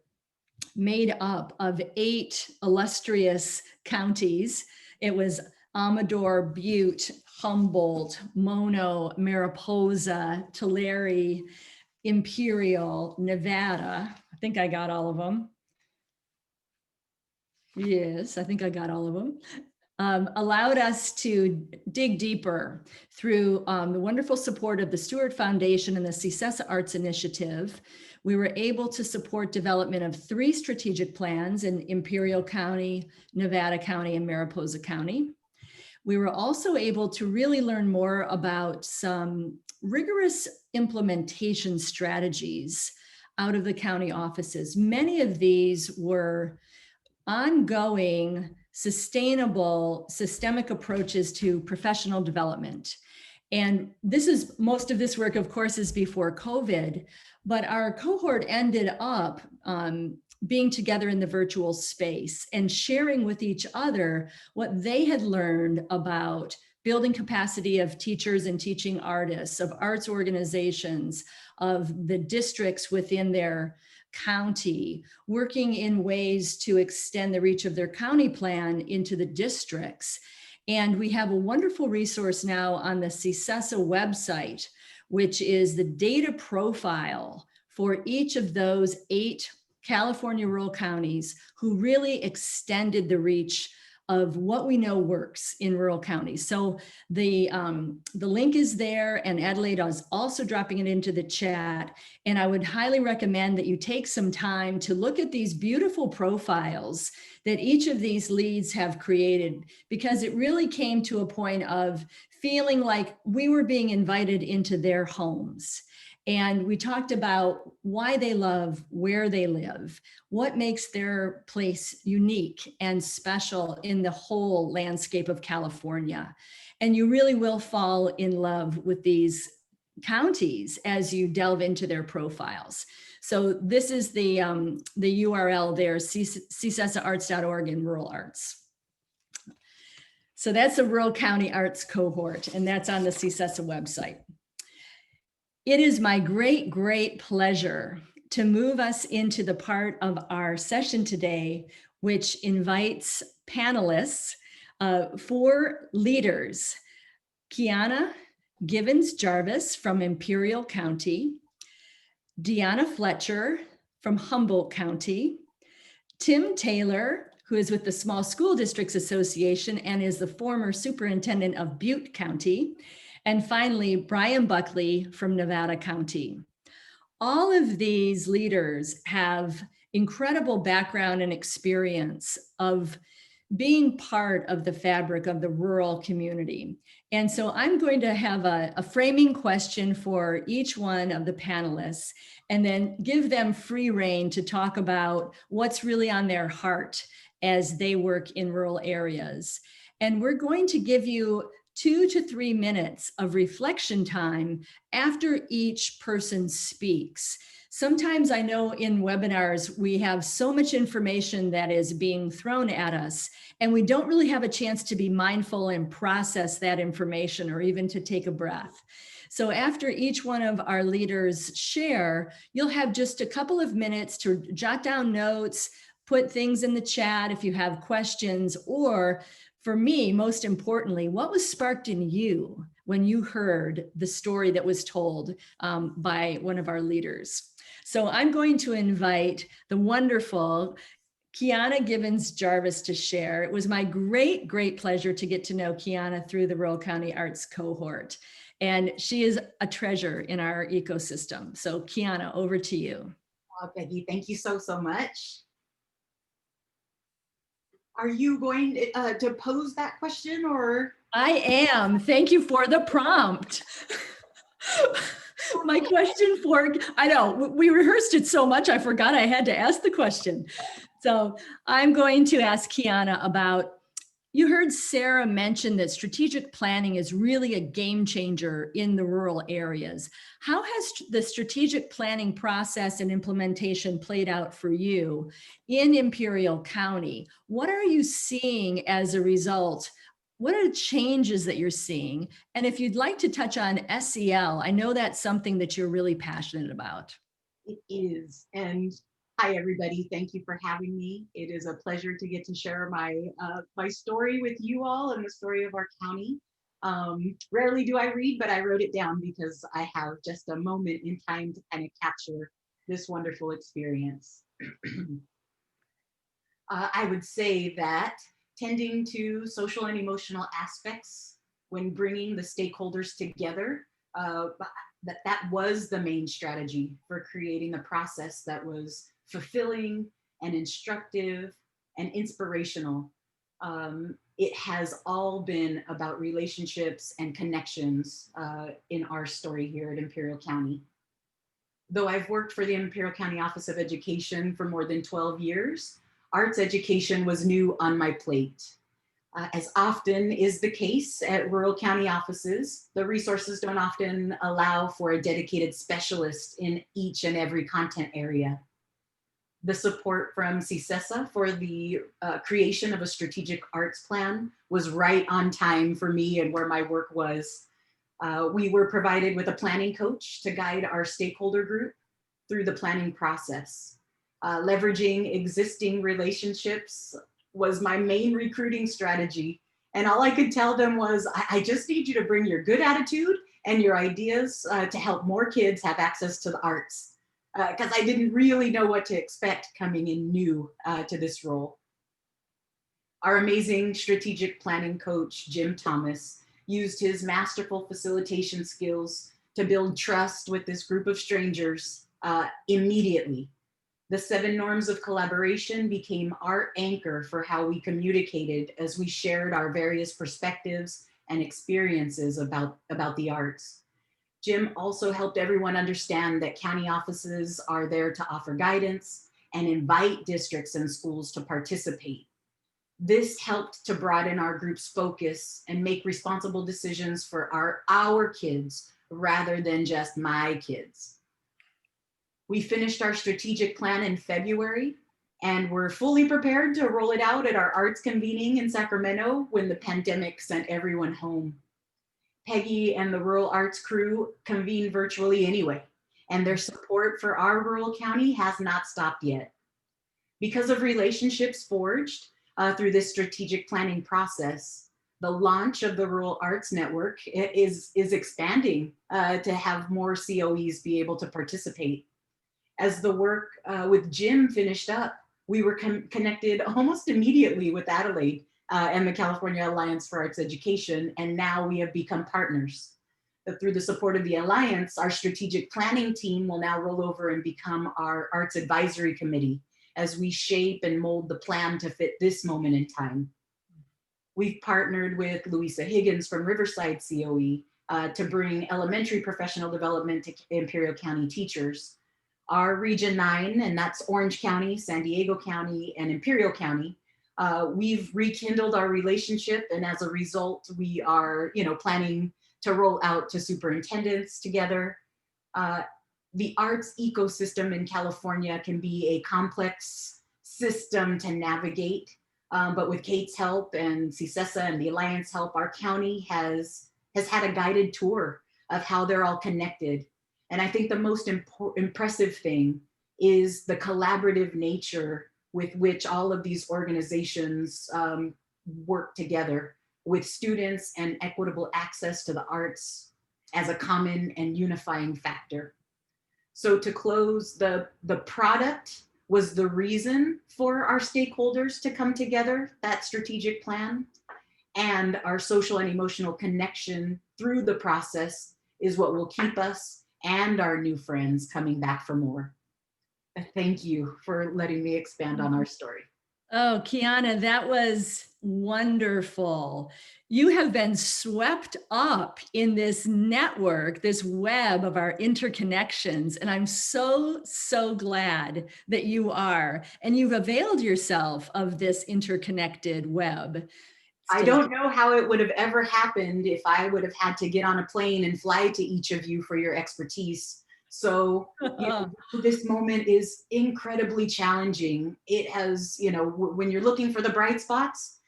made up of 8 illustrious counties. It was Amador, Butte, Humboldt, Mono, Mariposa, Tulare, Imperial, Nevada. I think I got all of them. Yes, I think I got all of them. Allowed us to dig deeper through the wonderful support of the Stewart Foundation and the CSESA Arts Initiative. We were able to support development of 3 strategic plans in Imperial County, Nevada County, and Mariposa County. We were also able to really learn more about some rigorous implementation strategies out of the county offices. Many of these were ongoing, sustainable, systemic approaches to professional development. And most of this work, of course, is before COVID, but our cohort ended up being together in the virtual space and sharing with each other what they had learned about building capacity of teachers and teaching artists, of arts organizations, of the districts within their county, working in ways to extend the reach of their county plan into the districts. And we have a wonderful resource now on the CSESA website, which is the data profile for each of those 8 California rural counties who really extended the reach of what we know works in rural counties. So the link is there, and Adelaide is also dropping it into the chat. And I would highly recommend that you take some time to look at these beautiful profiles that each of these leads have created, because it really came to a point of feeling like we were being invited into their homes. And we talked about why they love where they live, what makes their place unique and special in the whole landscape of California. And you really will fall in love with these counties as you delve into their profiles. So this is the URL there, csesaarts.org in rural arts. So that's the Rural County Arts Cohort, and that's on the CSESA website. It is my great, great pleasure to move us into the part of our session today, which invites panelists, 4 leaders: Kiana Givens-Jarvis from Imperial County, Deanna Fletcher from Humboldt County, Tim Taylor, who is with the Small School Districts Association and is the former superintendent of Butte County, and finally, Brian Buckley from Nevada County. All of these leaders have incredible background and experience of being part of the fabric of the rural community. And so I'm going to have a framing question for each one of the panelists, and then give them free rein to talk about what's really on their heart as they work in rural areas. And we're going to give you 2 to 3 minutes of reflection time after each person speaks. Sometimes I know in webinars, we have so much information that is being thrown at us, and we don't really have a chance to be mindful and process that information or even to take a breath. So after each one of our leaders share, you'll have just a couple of minutes to jot down notes, put things in the chat if you have questions, or for me, most importantly, what was sparked in you when you heard the story that was told by one of our leaders? So I'm going to invite the wonderful Kiana Gibbons Jarvis to share. It was my great pleasure to get to know Kiana through the Rural County Arts cohort. And she is a treasure in our ecosystem. So Kiana, over to you. Peggy, thank you so much. Are you going to pose that question or? I am. Thank you for the prompt. My question for, I know, we rehearsed it so much, I forgot I had to ask the question. So I'm going to ask Kiana about, you heard Sarah mention that strategic planning is really a game changer in the rural areas. How has the strategic planning process and implementation played out for you in Imperial County? What are you seeing as a result? What are the changes that you're seeing? And if you'd like to touch on SEL, I know that's something that you're really passionate about. It is. And hi, everybody. Thank you for having me. It is a pleasure to get to share my story with you all and the story of our county. Rarely do I read, but I wrote it down because I have just a moment in time to kind of capture this wonderful experience. I would say that tending to social and emotional aspects when bringing the stakeholders together, that was the main strategy for creating the process that was fulfilling and instructive and inspirational. It has all been about relationships and connections in our story here at Imperial County. Though I've worked for the Imperial County Office of Education for more than 12 years, arts education was new on my plate. As often is the case at rural county offices, the resources don't often allow for a dedicated specialist in each and every content area. The support from CCESA for the creation of a strategic arts plan was right on time for me and where my work was. We were provided with a planning coach to guide our stakeholder group through the planning process. Leveraging existing relationships was my main recruiting strategy. And all I could tell them was, I just need you to bring your good attitude and your ideas to help more kids have access to the arts. Because I didn't really know what to expect coming in new to this role. Our amazing strategic planning coach, Jim Thomas, used his masterful facilitation skills to build trust with this group of strangers immediately. The 7 norms of collaboration became our anchor for how we communicated as we shared our various perspectives and experiences about the arts. Jim also helped everyone understand that county offices are there to offer guidance and invite districts and schools to participate. This helped to broaden our group's focus and make responsible decisions for our kids rather than just my kids. We finished our strategic plan in February and we're fully prepared to roll it out at our arts convening in Sacramento when the pandemic sent everyone home. Peggy and the Rural Arts crew convened virtually anyway, and their support for our rural county has not stopped yet. Because of relationships forged through this strategic planning process, the launch of the Rural Arts Network is expanding to have more COEs be able to participate. As the work with Jim finished up, we were connected almost immediately with Adelaide and the California Alliance for Arts Education, and now we have become partners. But through the support of the Alliance, our strategic planning team will now roll over and become our Arts Advisory Committee as we shape and mold the plan to fit this moment in time. We've partnered with Louisa Higgins from Riverside COE to bring elementary professional development to Imperial County teachers. Our Region 9, and that's Orange County, San Diego County, and Imperial County, We've rekindled our relationship, and as a result, we are, planning to roll out to superintendents together. The arts ecosystem in California can be a complex system to navigate, but with Kate's help and CISESA and the Alliance help, our county has had a guided tour of how they're all connected. And I think the most impressive thing is the collaborative nature with which all of these organizations work together, with students and equitable access to the arts as a common and unifying factor. So to close, the product was the reason for our stakeholders to come together, that strategic plan, and our social and emotional connection through the process is what will keep us and our new friends coming back for more. Thank you for letting me expand on our story. Oh, Kiana, that was wonderful. You have been swept up in this network, this web of our interconnections. And I'm so, so glad that you are. And you've availed yourself of this interconnected web. I don't know how it would have ever happened if I would have had to get on a plane and fly to each of you for your expertise. So this moment is incredibly challenging. It has, when you're looking for the bright spots,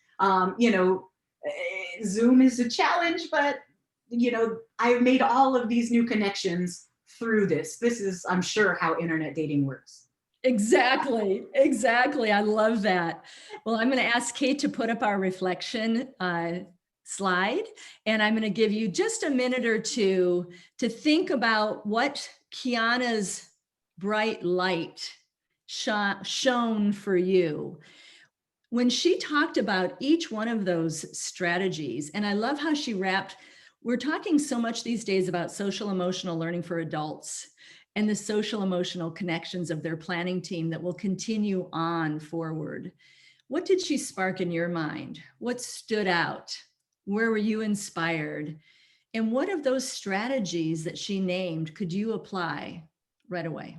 Zoom is a challenge, but, I've made all of these new connections through this. This is, I'm sure, how internet dating works. Exactly. I love that. Well, I'm going to ask Kate to put up our reflection slide, and I'm going to give you just a minute or two to think about what Kiana's bright light shone for you. When she talked about each one of those strategies, and I love how she wrapped, we're talking so much these days about social emotional learning for adults and the social emotional connections of their planning team that will continue on forward. What did she spark in your mind? What stood out? Where were you inspired? And what of those strategies that she named could you apply right away?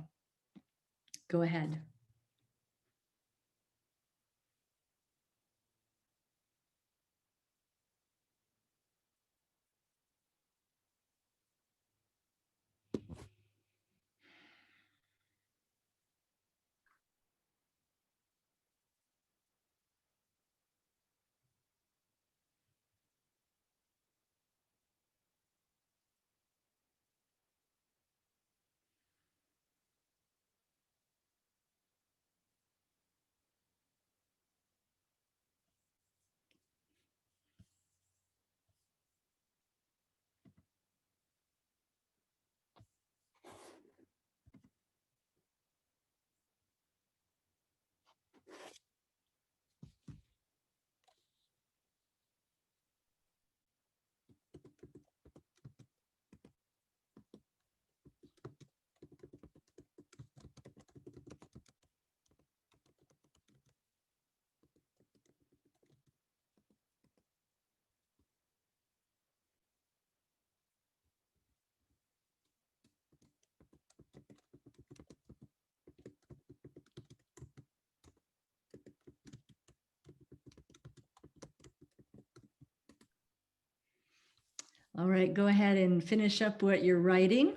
Go ahead. All right, go ahead and finish up what you're writing.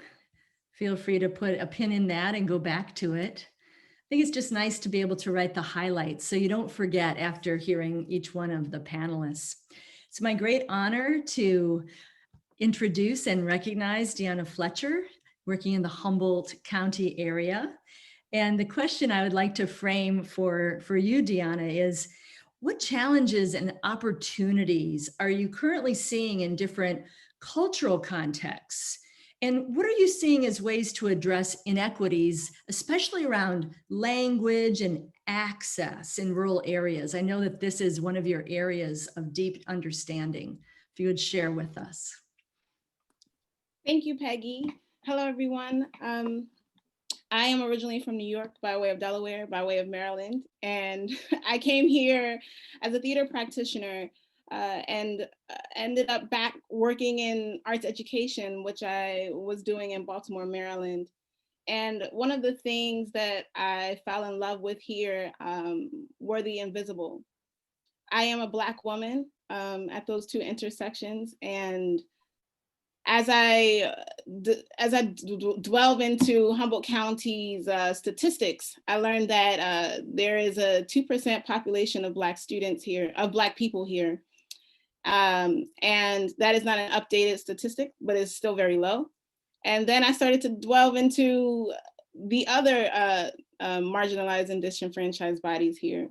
Feel free to put a pin in that and go back to it. I think it's just nice to be able to write the highlights so you don't forget after hearing each one of the panelists. It's my great honor to introduce and recognize Deanna Fletcher, working in the Humboldt County area. And the question I would like to frame for you, Deanna, is what challenges and opportunities are you currently seeing in different cultural contexts? And what are you seeing as ways to address inequities, especially around language and access in rural areas? I know that this is one of your areas of deep understanding. If you would share with us. Thank you, Peggy. Hello, everyone. I am originally from New York by way of Delaware, by way of Maryland. And I came here as a theater practitioner and ended up back working in arts education, which I was doing in Baltimore, Maryland. And one of the things that I fell in love with here were the invisible. I am a Black woman at those two intersections, and as I delve into Humboldt County's statistics, I learned that there is a 2% population of Black students here, of Black people here. And that is not an updated statistic, but it's still very low. And then I started to delve into the other marginalized and disenfranchised bodies here.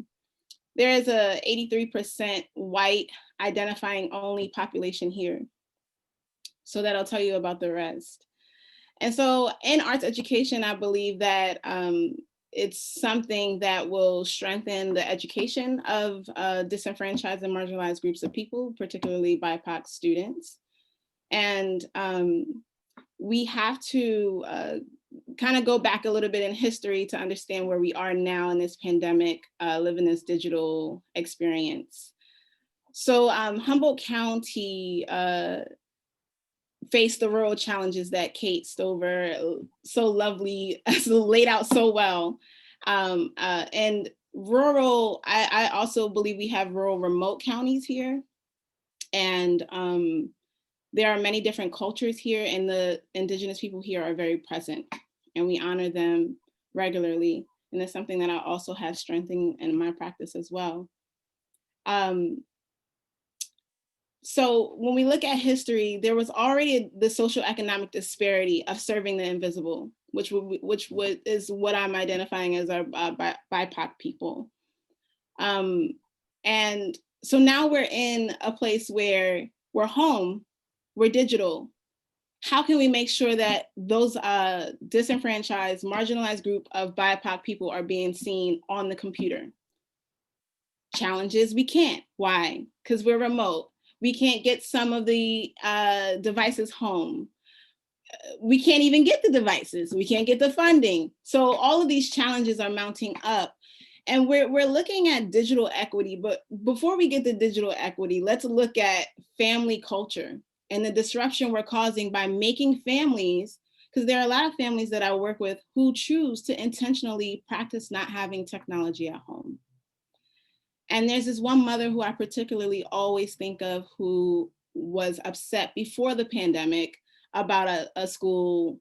There is a 83% white identifying only population here. So that'll tell you about the rest. And so in arts education, I believe that it's something that will strengthen the education of disenfranchised and marginalized groups of people, particularly BIPOC students. And we have to kind of go back a little bit in history to understand where we are now in this pandemic, living this digital experience. So Humboldt County face the rural challenges that Kate Stover so lovely laid out so well. And rural, I also believe we have rural remote counties here. And there are many different cultures here, and the Indigenous people here are very present, and we honor them regularly. And it's something that I also have strengthened in my practice as well. So when we look at history, there was already the social economic disparity of serving the invisible, which is what I'm identifying as our BIPOC people. And so now we're in a place where we're home, we're digital. How can we make sure that those disenfranchised, marginalized group of BIPOC people are being seen on the computer? Challenges, we can't. Why? Because we're remote. We can't get some of the devices home. We can't even get the devices. We can't get the funding. So all of these challenges are mounting up. And we're looking at digital equity, but before we get to digital equity, let's look at family culture and the disruption we're causing by making families, because there are a lot of families that I work with who choose to intentionally practice not having technology at home. And there's this one mother who I particularly always think of who was upset before the pandemic about a school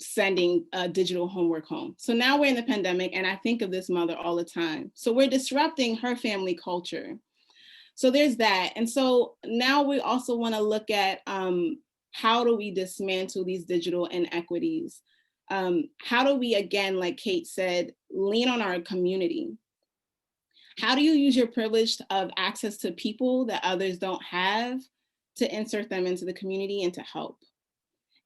sending digital homework home. So now we're in the pandemic and I think of this mother all the time. So we're disrupting her family culture. So there's that. And so now we also want to look at how do we dismantle these digital inequities? How do we, again, like Kate said, lean on our community? How do you use your privilege of access to people that others don't have to insert them into the community and to help?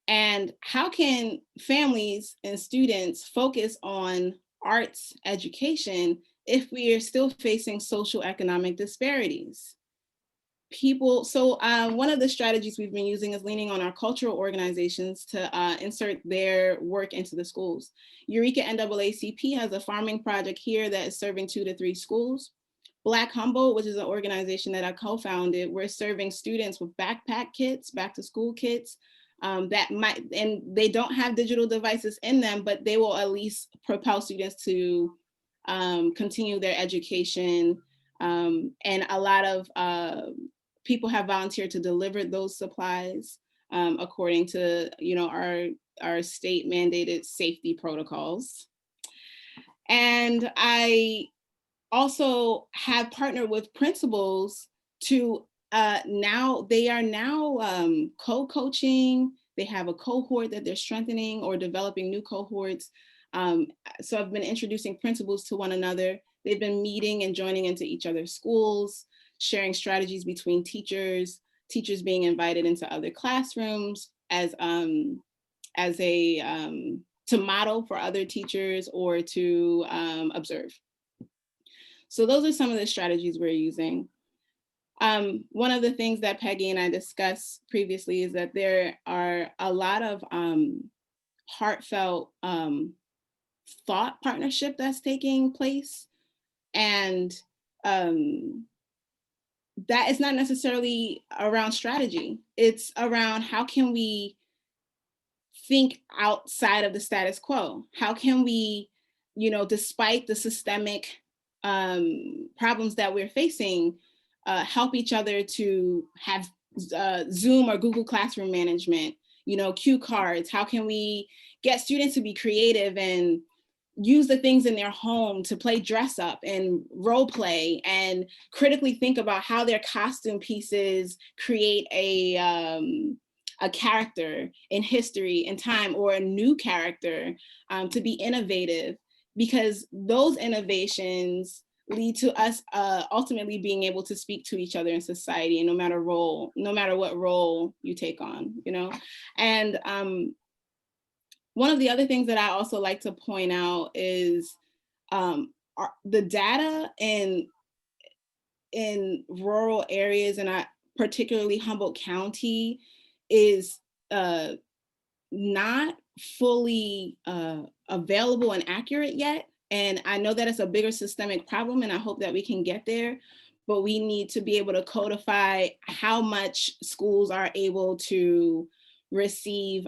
And how can families and students focus on arts education if we are still facing social economic disparities? So one of the strategies we've been using is leaning on our cultural organizations to insert their work into the schools. Eureka NAACP has a farming project here that is serving 2 to 3 schools. Black Humboldt, which is an organization that I co-founded, we're serving students with backpack kits, back to school kits, and they don't have digital devices in them, but they will at least propel students to continue their education. And a lot of people have volunteered to deliver those supplies according to our state mandated safety protocols. And I also have partnered with principals to they are now co-coaching. They have a cohort that they're strengthening or developing new cohorts. So I've been introducing principals to one another. They've been meeting and joining into each other's schools, sharing strategies between teachers being invited into other classrooms to model for other teachers or to observe. So those are some of the strategies we're using. One of the things that Peggy and I discussed previously is that there are a lot of heartfelt thought partnership that's taking place. And that is not necessarily around strategy. It's around how can we think outside of the status quo? How can we, despite the systemic problems that we're facing, help each other to have Zoom or Google Classroom management, cue cards. How can we get students to be creative and use the things in their home to play dress up and role play and critically think about how their costume pieces create a character in history and time, or a new character, to be innovative, because those innovations lead to us ultimately being able to speak to each other in society, and no matter what role you take on, And one of the other things that I also like to point out is the data in rural areas, and particularly Humboldt County, is not fully available and accurate yet. And I know that it's a bigger systemic problem, and I hope that we can get there, but we need to be able to codify how much schools are able to receive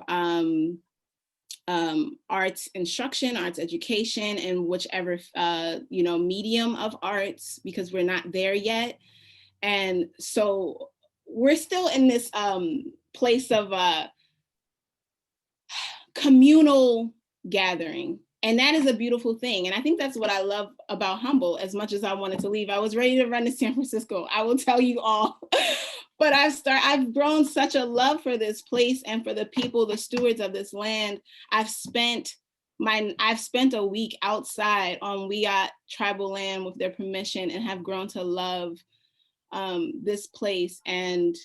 arts instruction, arts education, and whichever medium of arts, because we're not there yet. And so we're still in this place of communal gathering. And that is a beautiful thing. And I think that's what I love about Humboldt. As much as I wanted to leave, I was ready to run to San Francisco, I will tell you all. But I've grown such a love for this place and for the people, the stewards of this land. I've spent a week outside on Wiyot tribal land with their permission, and have grown to love this place. And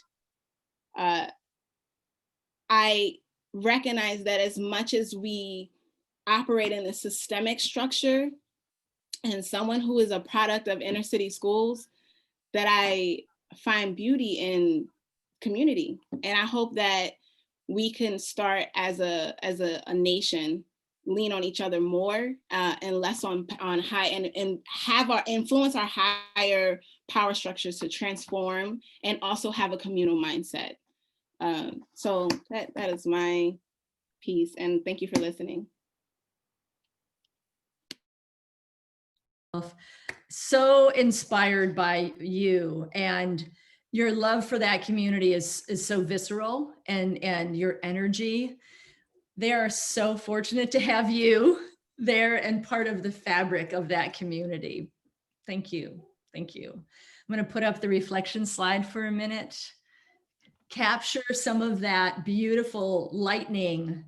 I recognize that as much as we operate in a systemic structure, and someone who is a product of inner city schools, that I find beauty in community. And I hope that we can start as a nation, lean on each other more and less on high, and have our influence our higher power structures to transform, and also have a communal mindset. So that is my piece, and thank you for listening. So inspired by you, and your love for that community is so visceral, and your energy. They are so fortunate to have you there and part of the fabric of that community. Thank you. Thank you. I'm going to put up the reflection slide for a minute. Capture some of that beautiful lightning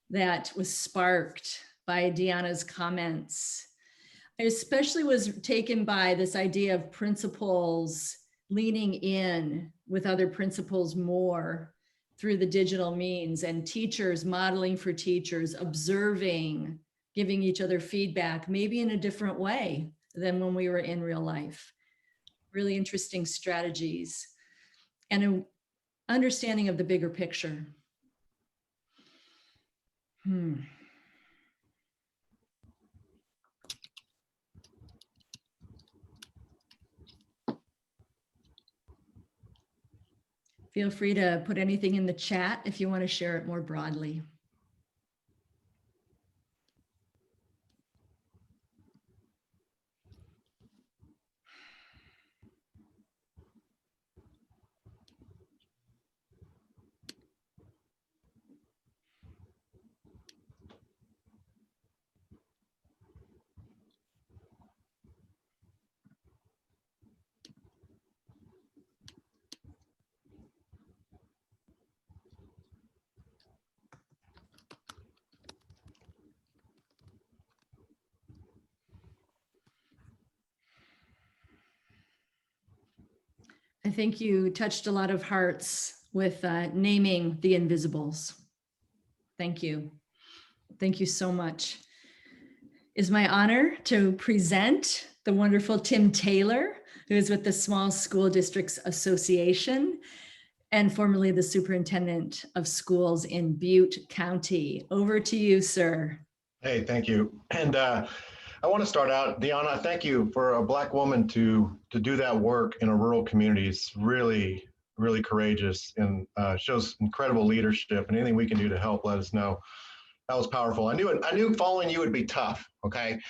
that was sparked by Deanna's comments. I especially was taken by this idea of principals leaning in with other principals more through the digital means, and teachers modeling for teachers, observing, giving each other feedback, maybe in a different way than when we were in real life. Really interesting strategies and an understanding of the bigger picture. Feel free to put anything in the chat if you want to share it more broadly. I think you touched a lot of hearts with naming the invisibles. Thank you. Thank you so much. It's my honor to present the wonderful Tim Taylor, who is with the Small School Districts Association and formerly the Superintendent of Schools in Butte County. Over to you, sir. Hey, thank you. And I want to start out, Deanna, thank you for a Black woman to do that work in a rural community. It's really, really courageous, and shows incredible leadership, and anything we can do to help, let us know. That was powerful. I knew following you would be tough, okay?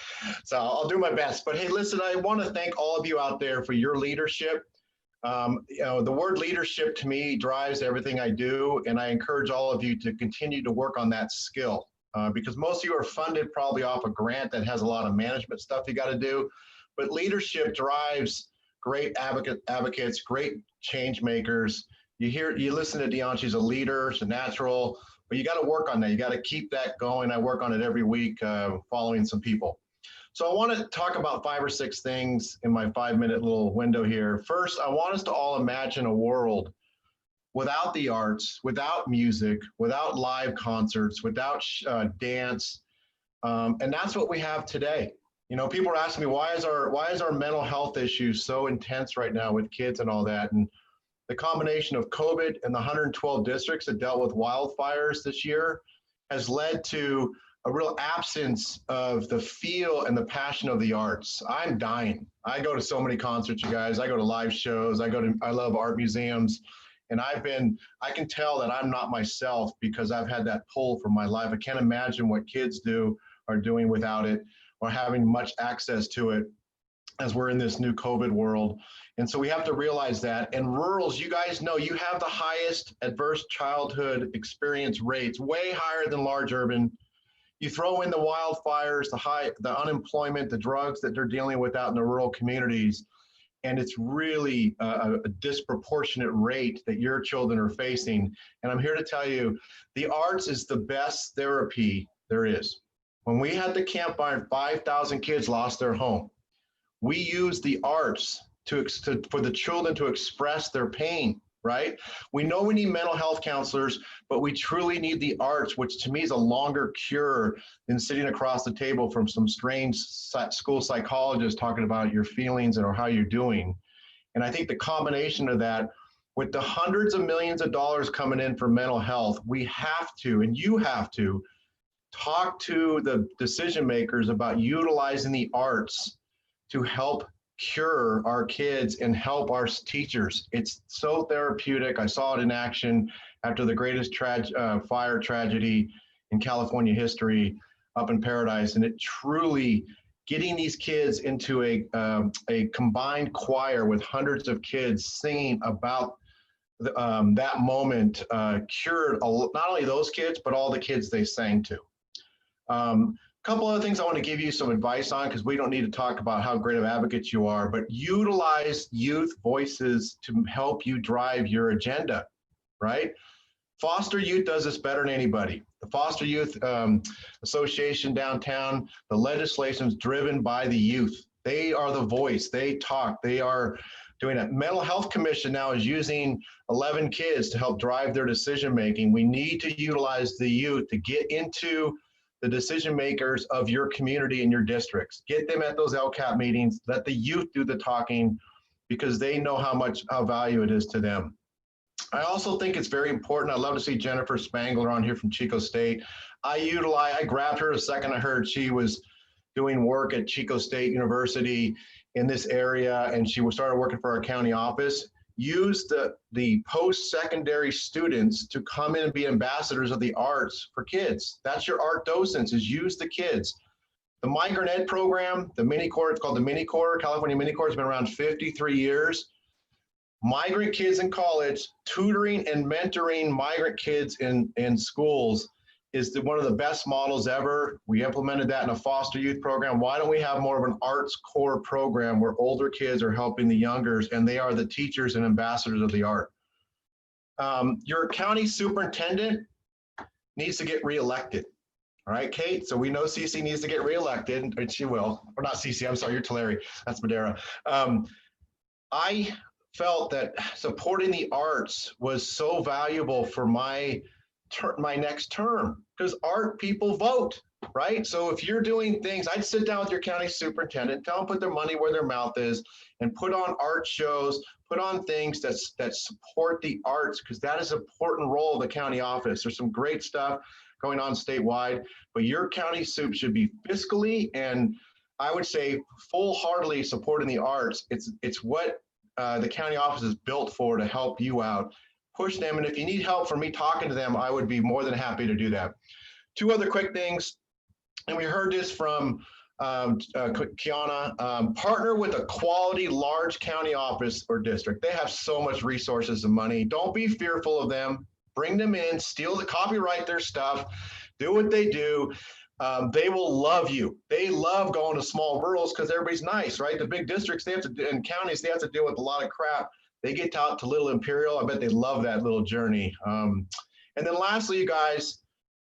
So I'll do my best. But hey, listen, I want to thank all of you out there for your leadership. The word leadership to me drives everything I do, and I encourage all of you to continue to work on that skill because most of you are funded probably off a grant that has a lot of management stuff you got to do, but leadership drives great advocates, great change makers. You listen to Dion, she's a leader, she's a natural, but you got to work on that. You got to keep that going. I work on it every week, following some people. So I want to talk about 5 or 6 things in my 5-minute little window here. First, I want us to all imagine a world without the arts, without music, without live concerts, without dance. And that's what we have today. You know, people are asking me, why is our mental health issue so intense right now with kids and all that? And the combination of COVID and the 112 districts that dealt with wildfires this year has led to a real absence of the feel and the passion of the arts. I'm dying. I go to so many concerts, you guys. I go to live shows. I love art museums. And I can tell that I'm not myself because I've had that pull from my life. I can't imagine what kids are doing without it or having much access to it as we're in this new COVID world. And so we have to realize that. And rurals, you guys know, you have the highest adverse childhood experience rates, way higher than large urban. You throw in the wildfires, the unemployment, the drugs that they're dealing with out in the rural communities, and it's really a disproportionate rate that your children are facing. And I'm here to tell you, the arts is the best therapy there is. When we had the campfire, 5,000 kids lost their home. We used the arts for the children to express their pain, right? We know we need mental health counselors, but we truly need the arts, which to me is a longer cure than sitting across the table from some strange school psychologist talking about your feelings or how you're doing. And I think the combination of that, with the hundreds of millions of dollars coming in for mental health, we have to, and you have to, talk to the decision makers about utilizing the arts to help cure our kids and help our teachers. It's so therapeutic. I saw it in action after the greatest fire tragedy in California history up in Paradise. And it truly, getting these kids into a combined choir with hundreds of kids singing about that moment cured not only those kids, but all the kids they sang to. Couple other things I want to give you some advice on, because we don't need to talk about how great of advocates you are, but utilize youth voices to help you drive your agenda, right? Foster Youth does this better than anybody. The Foster Youth Association downtown, the legislation is driven by the youth. They are the voice. They talk. They are doing it. Mental Health Commission now is using 11 kids to help drive their decision making. We need to utilize the youth to get into the decision makers of your community and your districts. Get them at those LCAP meetings. Let the youth do the talking because they know how value it is to them. I also think it's very important. I'd love to see Jennifer Spangler on here from Chico State. I grabbed her the second I heard she was doing work at Chico State University in this area, and she started working for our county office. Use the post-secondary students to come in and be ambassadors of the arts for kids. That's your art docents, is use the kids. The Migrant Ed program, the Mini Corps, it's called the Mini Corps, California Mini Corps, has been around 53 years. Migrant kids in college, tutoring and mentoring migrant kids in schools is one of the best models ever. We implemented that in a foster youth program. Why don't we have more of an arts core program where older kids are helping the youngers and they are the teachers and ambassadors of the art? Your county superintendent needs to get reelected. All right, Kate, so we know Cece needs to get reelected, and she will. Or not Cece, I'm sorry, you're Tulare. That's Madera. I felt that supporting the arts was so valuable for my next term, because art people vote, right? So if you're doing things, I'd sit down with your county superintendent, tell them put their money where their mouth is, and put on art shows, put on things that support the arts, because that is an important role of the county office. There's some great stuff going on statewide, but your county soup should be fiscally and I would say full-heartedly supporting the arts. It's what the county office is built for, to help you out. Push them, and if you need help from me talking to them, I would be more than happy to do that. Two other quick things, and we heard this from Kiana, partner with a quality large county office or district. They have so much resources and money. Don't be fearful of them. Bring them in, copyright their stuff, do what they do. They will love you. They love going to small rurals because everybody's nice, right? The big districts, and counties, they have to deal with a lot of crap. They get out to Little Imperial. I bet they love that little journey. And then lastly, you guys,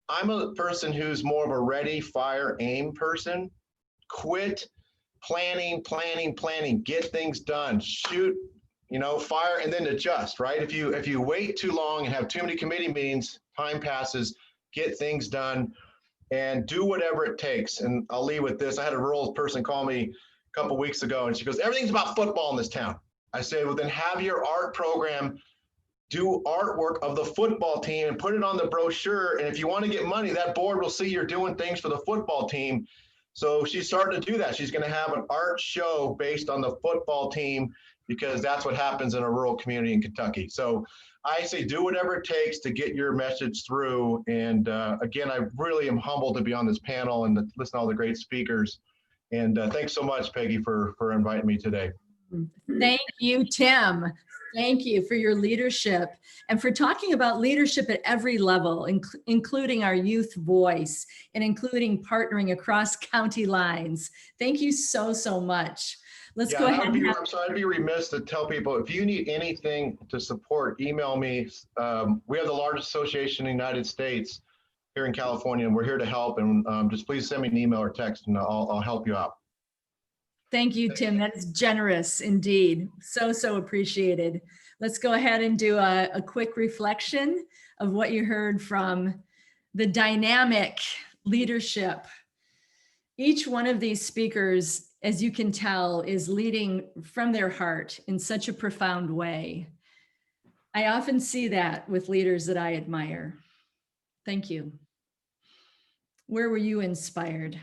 I'm a person who's more of a ready, fire, aim person. Quit planning, get things done, shoot, fire, and then adjust, right? If you wait too long and have too many committee meetings, time passes, get things done and do whatever it takes. And I'll leave with this. I had a rural person call me a couple weeks ago and she goes, everything's about football in this town. I said, well, then have your art program do artwork of the football team and put it on the brochure. And if you want to get money, that board will see you're doing things for the football team. So she's starting to do that. She's going to have an art show based on the football team because that's what happens in a rural community in Kentucky. So I say do whatever it takes to get your message through. And again, I really am humbled to be on this panel and to listen to all the great speakers. And thanks so much, Peggy, for inviting me today. Thank you, Tim. Thank you for your leadership and for talking about leadership at every level, including our youth voice and including partnering across county lines. Thank you so, so much. Let's go ahead. I'm sorry, I'd be remiss to tell people, if you need anything to support, email me. We have the largest association in the United States here in California, and we're here to help. And just please send me an email or text and I'll help you out. Thank you, Tim. That is generous indeed. So, so appreciated. Let's go ahead and do a quick reflection of what you heard from the dynamic leadership. Each one of these speakers, as you can tell, is leading from their heart in such a profound way. I often see that with leaders that I admire. Thank you. Where were you inspired?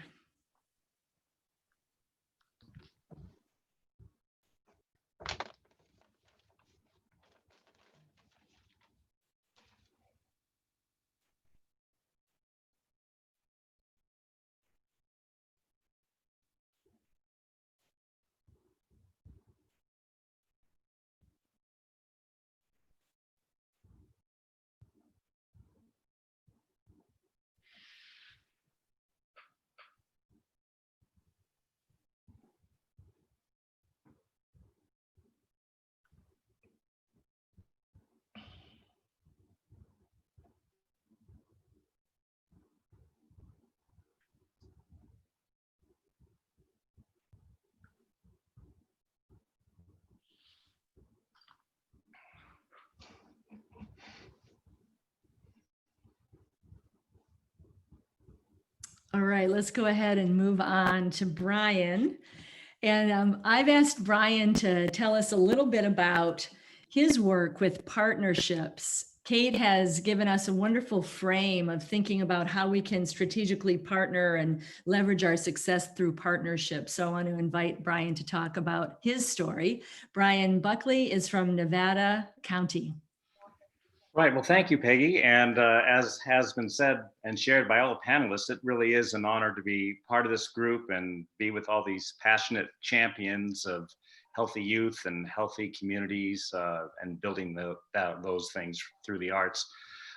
All right, let's go ahead and move on to Brian. And I've asked Brian to tell us a little bit about his work with partnerships. Kate has given us a wonderful frame of thinking about how we can strategically partner and leverage our success through partnerships. So I want to invite Brian to talk about his story. Brian Buckley is from Nevada County. Right. Well, thank you, Peggy. And as has been said and shared by all the panelists, it really is an honor to be part of this group and be with all these passionate champions of healthy youth and healthy communities and building those things through the arts.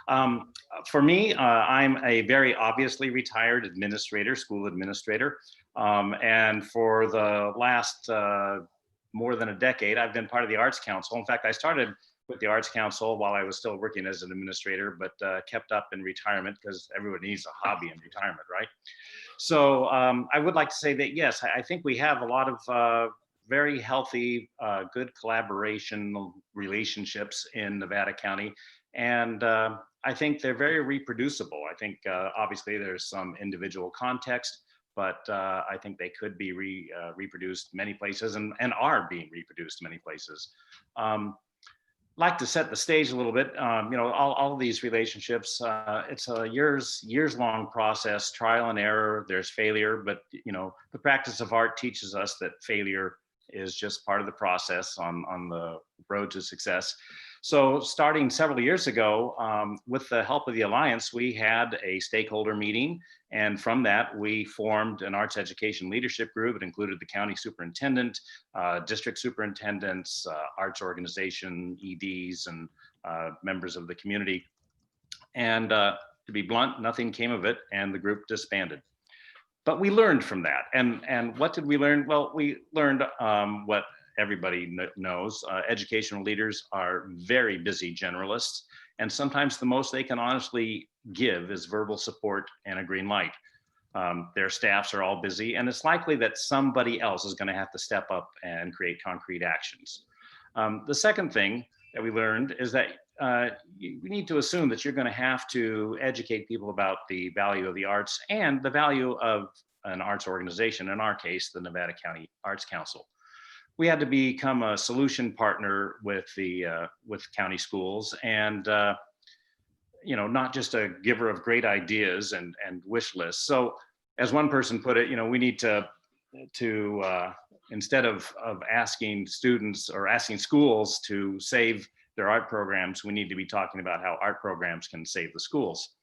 For me, I'm a very obviously retired administrator, school administrator. And for the last more than a decade, I've been part of the Arts Council. In fact, I started with the Arts Council while I was still working as an administrator, but kept up in retirement because everyone needs a hobby in retirement, right? So I would like to say that, yes, I think we have a lot of very healthy, good collaboration relationships in Nevada County. And I think they're very reproducible. I think obviously there's some individual context, but I think they could be reproduced many places and are being reproduced many places. Like to set the stage a little bit. All of these relationships, it's a years-long process, trial and error. There's failure, but the practice of art teaches us that failure is just part of the process on the road to success. So starting several years ago, with the help of the Alliance, we had a stakeholder meeting, And from that, we formed an arts education leadership group. It included the county superintendent, district superintendents, arts organization, EDs, and members of the community. And to be blunt, nothing came of it, and the group disbanded. But we learned from that. And what did we learn? Well, we learned what everybody knows. Educational leaders are very busy generalists, and sometimes the most they can honestly give is verbal support and a green light. Their staffs are all busy, and it's likely that somebody else is going to have to step up and create concrete actions. The second thing that we learned is that you need to assume that you're going to have to educate people about the value of the arts and the value of an arts organization, in our case, the Nevada County Arts Council. We had to become a solution partner with the county schools, and not just a giver of great ideas and wish lists. So as one person put it, we need to instead of asking students or asking schools to save their art programs, we need to be talking about how art programs can save the schools.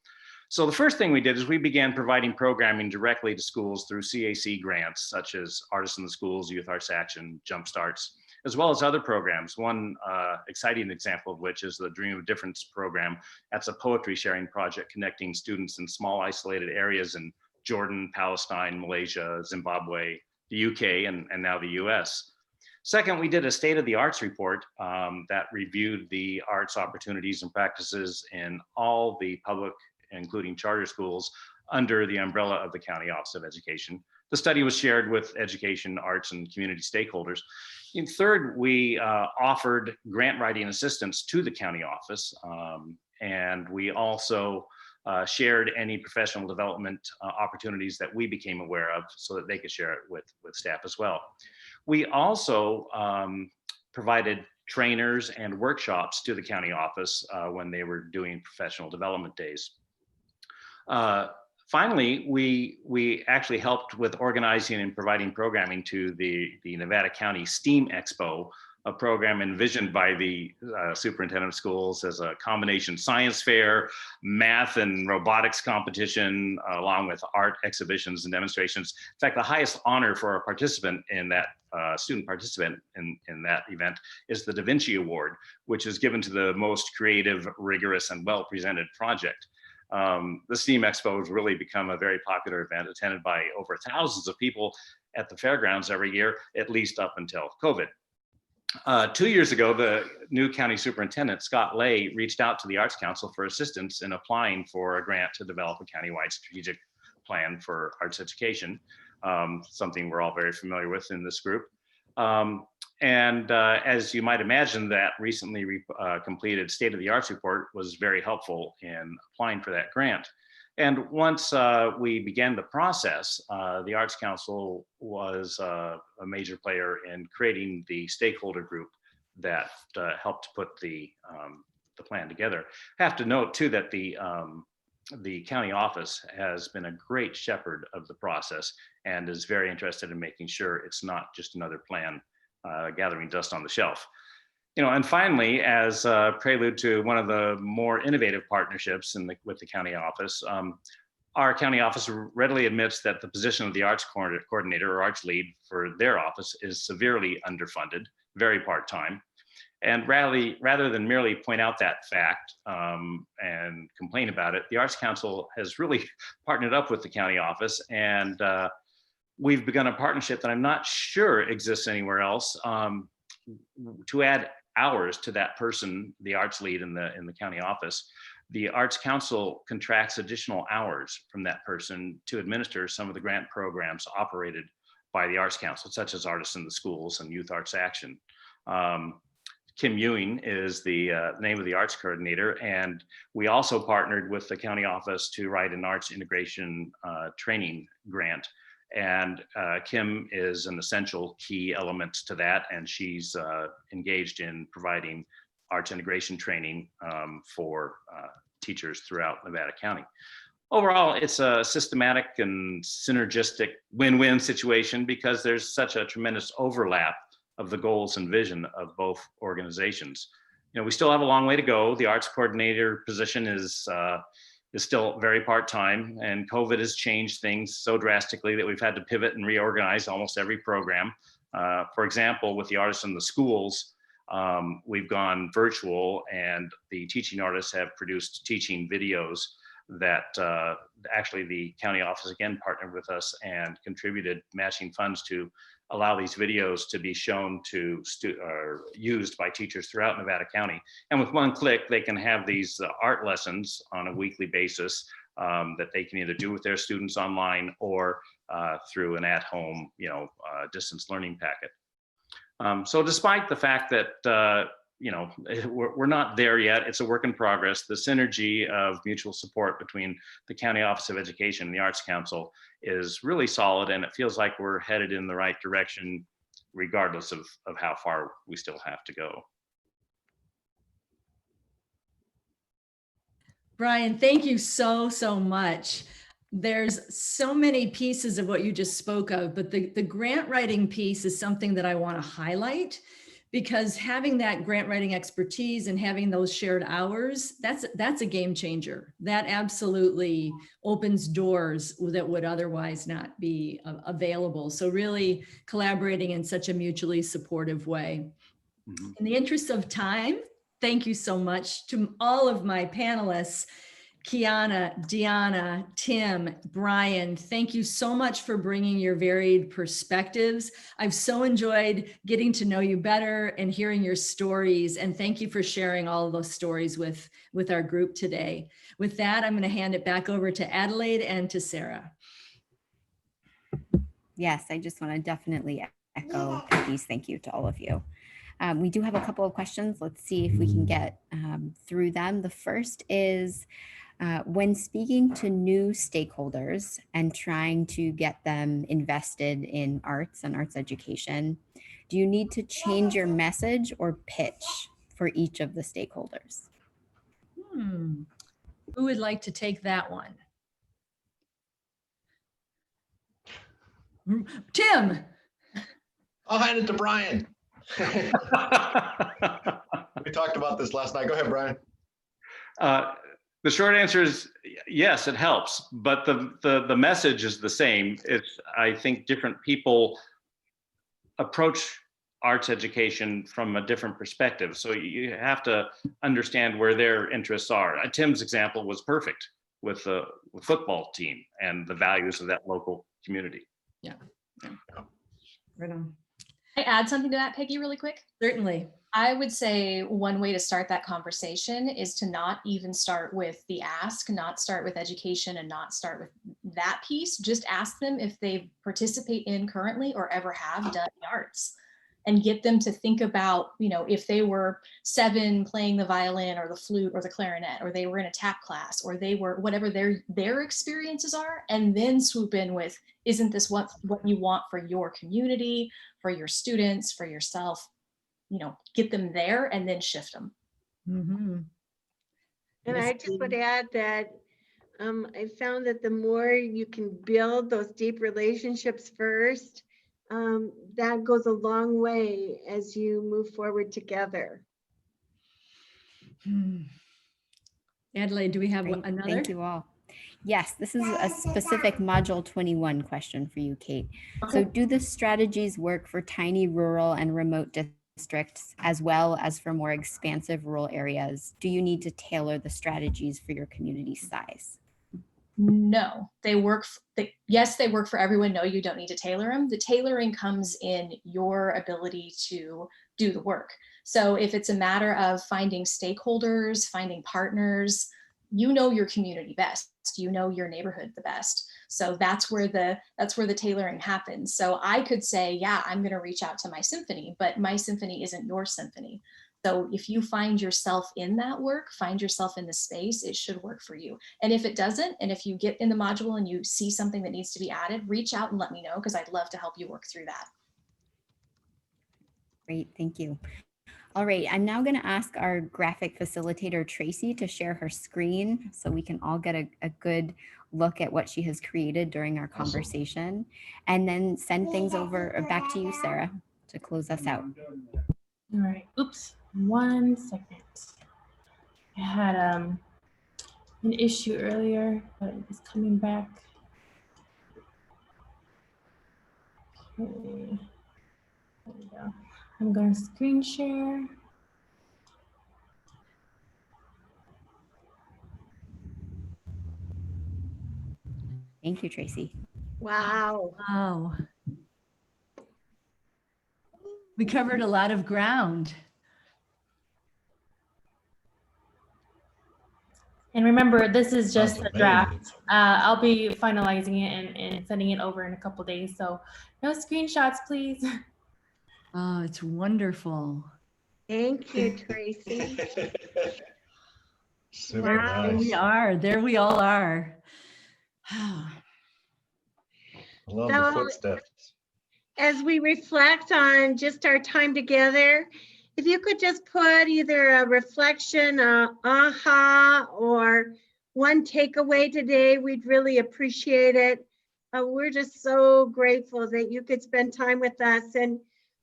So the first thing we did is we began providing programming directly to schools through CAC grants, such as Artists in the Schools, Youth Arts Action, Jumpstarts, as well as other programs. One exciting example of which is the Dream of Difference program. That's a poetry sharing project connecting students in small isolated areas in Jordan, Palestine, Malaysia, Zimbabwe, the UK, and now the US. Second, we did a State of the Arts report that reviewed the arts opportunities and practices in all the public, including charter schools, under the umbrella of the County Office of Education. The study was shared with education, arts, and community stakeholders. And third, we offered grant writing assistance to the county office, and we also shared any professional development opportunities that we became aware of so that they could share it with staff as well. We also provided trainers and workshops to the county office when they were doing professional development days. Finally, we actually helped with organizing and providing programming to the Nevada County STEAM Expo, a program envisioned by the superintendent of schools as a combination science fair, math and robotics competition, along with art exhibitions and demonstrations. In fact, the highest honor for a participant in that, student participant in that event, is the Da Vinci Award, which is given to the most creative, rigorous, and well-presented project. The STEAM Expo has really become a very popular event, attended by over thousands of people at the fairgrounds every year, at least up until COVID. 2 years ago, the new county superintendent, Scott Lay, reached out to the Arts Council for assistance in applying for a grant to develop a countywide strategic plan for arts education, something we're all very familiar with in this group. As you might imagine, that recently completed State of the Arts report was very helpful in applying for that grant. And once we began the process, the Arts Council was a major player in creating the stakeholder group that helped put the plan together. I have to note too that the county office has been a great shepherd of the process and is very interested in making sure it's not just another plan gathering dust on the shelf. And finally, as a prelude to one of the more innovative partnerships with the county office, our county office readily admits that the position of the arts coordinator or arts lead for their office is severely underfunded, very part-time. And rather than merely point out that fact and complain about it, the Arts Council has really partnered up with the county office, and we've begun a partnership that I'm not sure exists anywhere else to add hours to that person, the arts lead in the county office. The Arts Council contracts additional hours from that person to administer some of the grant programs operated by the Arts Council, such as Artists in the Schools and Youth Arts Action. Kim Ewing is the name of the arts coordinator, and we also partnered with the county office to write an arts integration training grant. And Kim is an essential key element to that, and she's engaged in providing arts integration training for teachers throughout Nevada County. Overall, it's a systematic and synergistic win-win situation because there's such a tremendous overlap of the goals and vision of both organizations. We still have a long way to go. The arts coordinator position is is still very part-time, and COVID has changed things so drastically that we've had to pivot and reorganize almost every program. For example, with the artists in the schools, we've gone virtual, and the teaching artists have produced teaching videos that actually the county office again partnered with us and contributed matching funds to allow these videos to be shown to used by teachers throughout Nevada County. And with one click, they can have these art lessons on a weekly basis that they can either do with their students online or through an at-home, distance learning packet. So despite the fact that we're not there yet, it's a work in progress. The synergy of mutual support between the County Office of Education and the Arts Council is really solid, and it feels like we're headed in the right direction, regardless of how far we still have to go. Brian, thank you so much. There's so many pieces of what you just spoke of, but the grant writing piece is something that I want to highlight, because having that grant writing expertise and having those shared hours, that's a game changer. That absolutely opens doors that would otherwise not be available. So really collaborating in such a mutually supportive way. Mm-hmm. In the interest of time, thank you so much to all of my panelists. Kiana, Deanna, Tim, Brian, thank you so much for bringing your varied perspectives. I've so enjoyed getting to know you better and hearing your stories. And thank you for sharing all of those stories with our group today. With that, I'm going to hand it back over to Adelaide and to Sarah. Yes, I just want to definitely echo Peggy's thank you to all of you. We do have a couple of questions. Let's see if we can get through them. The first is, when speaking to new stakeholders and trying to get them invested in arts and arts education, do you need to change your message or pitch for each of the stakeholders? Who would like to take that one? Tim. I'll hand it to Brian. We talked about this last night. Go ahead, Brian. The short answer is yes, it helps, but the message is the same. I think different people approach arts education from a different perspective. So you have to understand where their interests are. Tim's example was perfect with the football team and the values of that local community. Yeah. Right on. Can I add something to that, Peggy, really quick? Certainly. I would say one way to start that conversation is to not even start with the ask, not start with education and not start with that piece. Just ask them if they participate in currently or ever have done the arts, and get them to think about, if they were 7 playing the violin or the flute or the clarinet, or they were in a tap class, or they were whatever their experiences are, and then swoop in with, isn't this what you want for your community, for your students, for yourself? Get them there and then shift them. Mm-hmm. And I just would add that I found that the more you can build those deep relationships first, that goes a long way as you move forward together. Adelaide, do we have another? Thank you all. Yes, this is a specific Module 21 question for you, Kate. Okay. So do the strategies work for tiny rural and remote districts as well as for more expansive rural areas? Do you need to tailor the strategies for your community size? No, they work. Yes, they work for everyone. No, you don't need to tailor them. The tailoring comes in your ability to do the work. So if it's a matter of finding stakeholders, finding partners, your community best. You know your neighborhood the best. So that's where the tailoring happens. So I could say, yeah, I'm going to reach out to my symphony, but my symphony isn't your symphony. So if you find yourself in that work, find yourself in the space, it should work for you. And if it doesn't, and if you get in the module and you see something that needs to be added, reach out and let me know, because I'd love to help you work through that. Great, thank you. All right, I'm now going to ask our graphic facilitator, Tracy, to share her screen so we can all get a good look at what she has created during our conversation, and then send things over back to you, Sarah, to close us out. All right, oops, 1 second. I had an issue earlier, but it's coming back. Okay, there we go. I'm going to screen share. Thank you, Tracy. Wow. Wow. We covered a lot of ground. And remember, this is just Sounds a draft. amazing. I'll be finalizing it and sending it over in a couple days. So no screenshots, please. Oh, it's wonderful. Thank you, Tracy. Super Wow. There we nice. are. There we all are. I love So- the footsteps. As we reflect on just our time together, if you could just put either a reflection, aha, or one takeaway today, we'd really appreciate it. We're just so grateful that you could spend time with us. And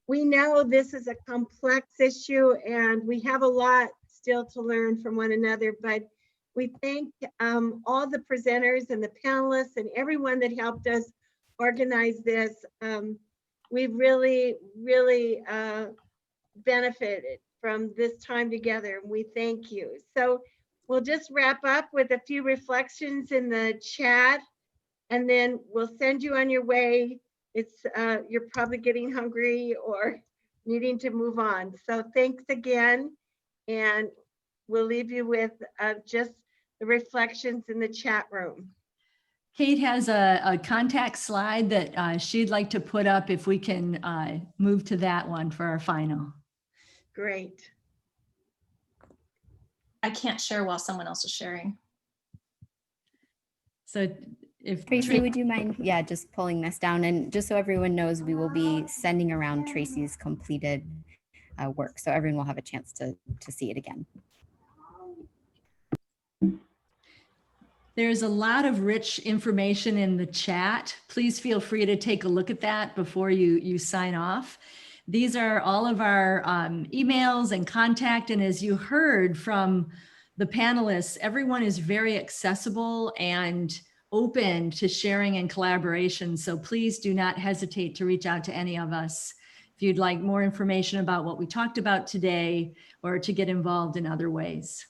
we know this is a complex issue and we have a lot still to learn from one another, but we thank all the presenters and the panelists and everyone that helped us organize this. We've really benefited from this time together. We thank you. So we'll just wrap up with a few reflections in the chat, and then we'll send you on your way. It's you're probably getting hungry or needing to move on. So thanks again, and we'll leave you with just the reflections in the chat room. Kate has a contact slide that she'd like to put up if we can move to that one for our final. Great. I can't share while someone else is sharing. So if Tracy, would you mind, yeah, just pulling this down? And just so everyone knows, we will be sending around Tracy's completed work, so everyone will have a chance to see it again. There's a lot of rich information in the chat. Please feel free to take a look at that before you sign off. These are all of our emails and contact. And as you heard from the panelists, everyone is very accessible and open to sharing and collaboration. So please do not hesitate to reach out to any of us if you'd like more information about what we talked about today or to get involved in other ways.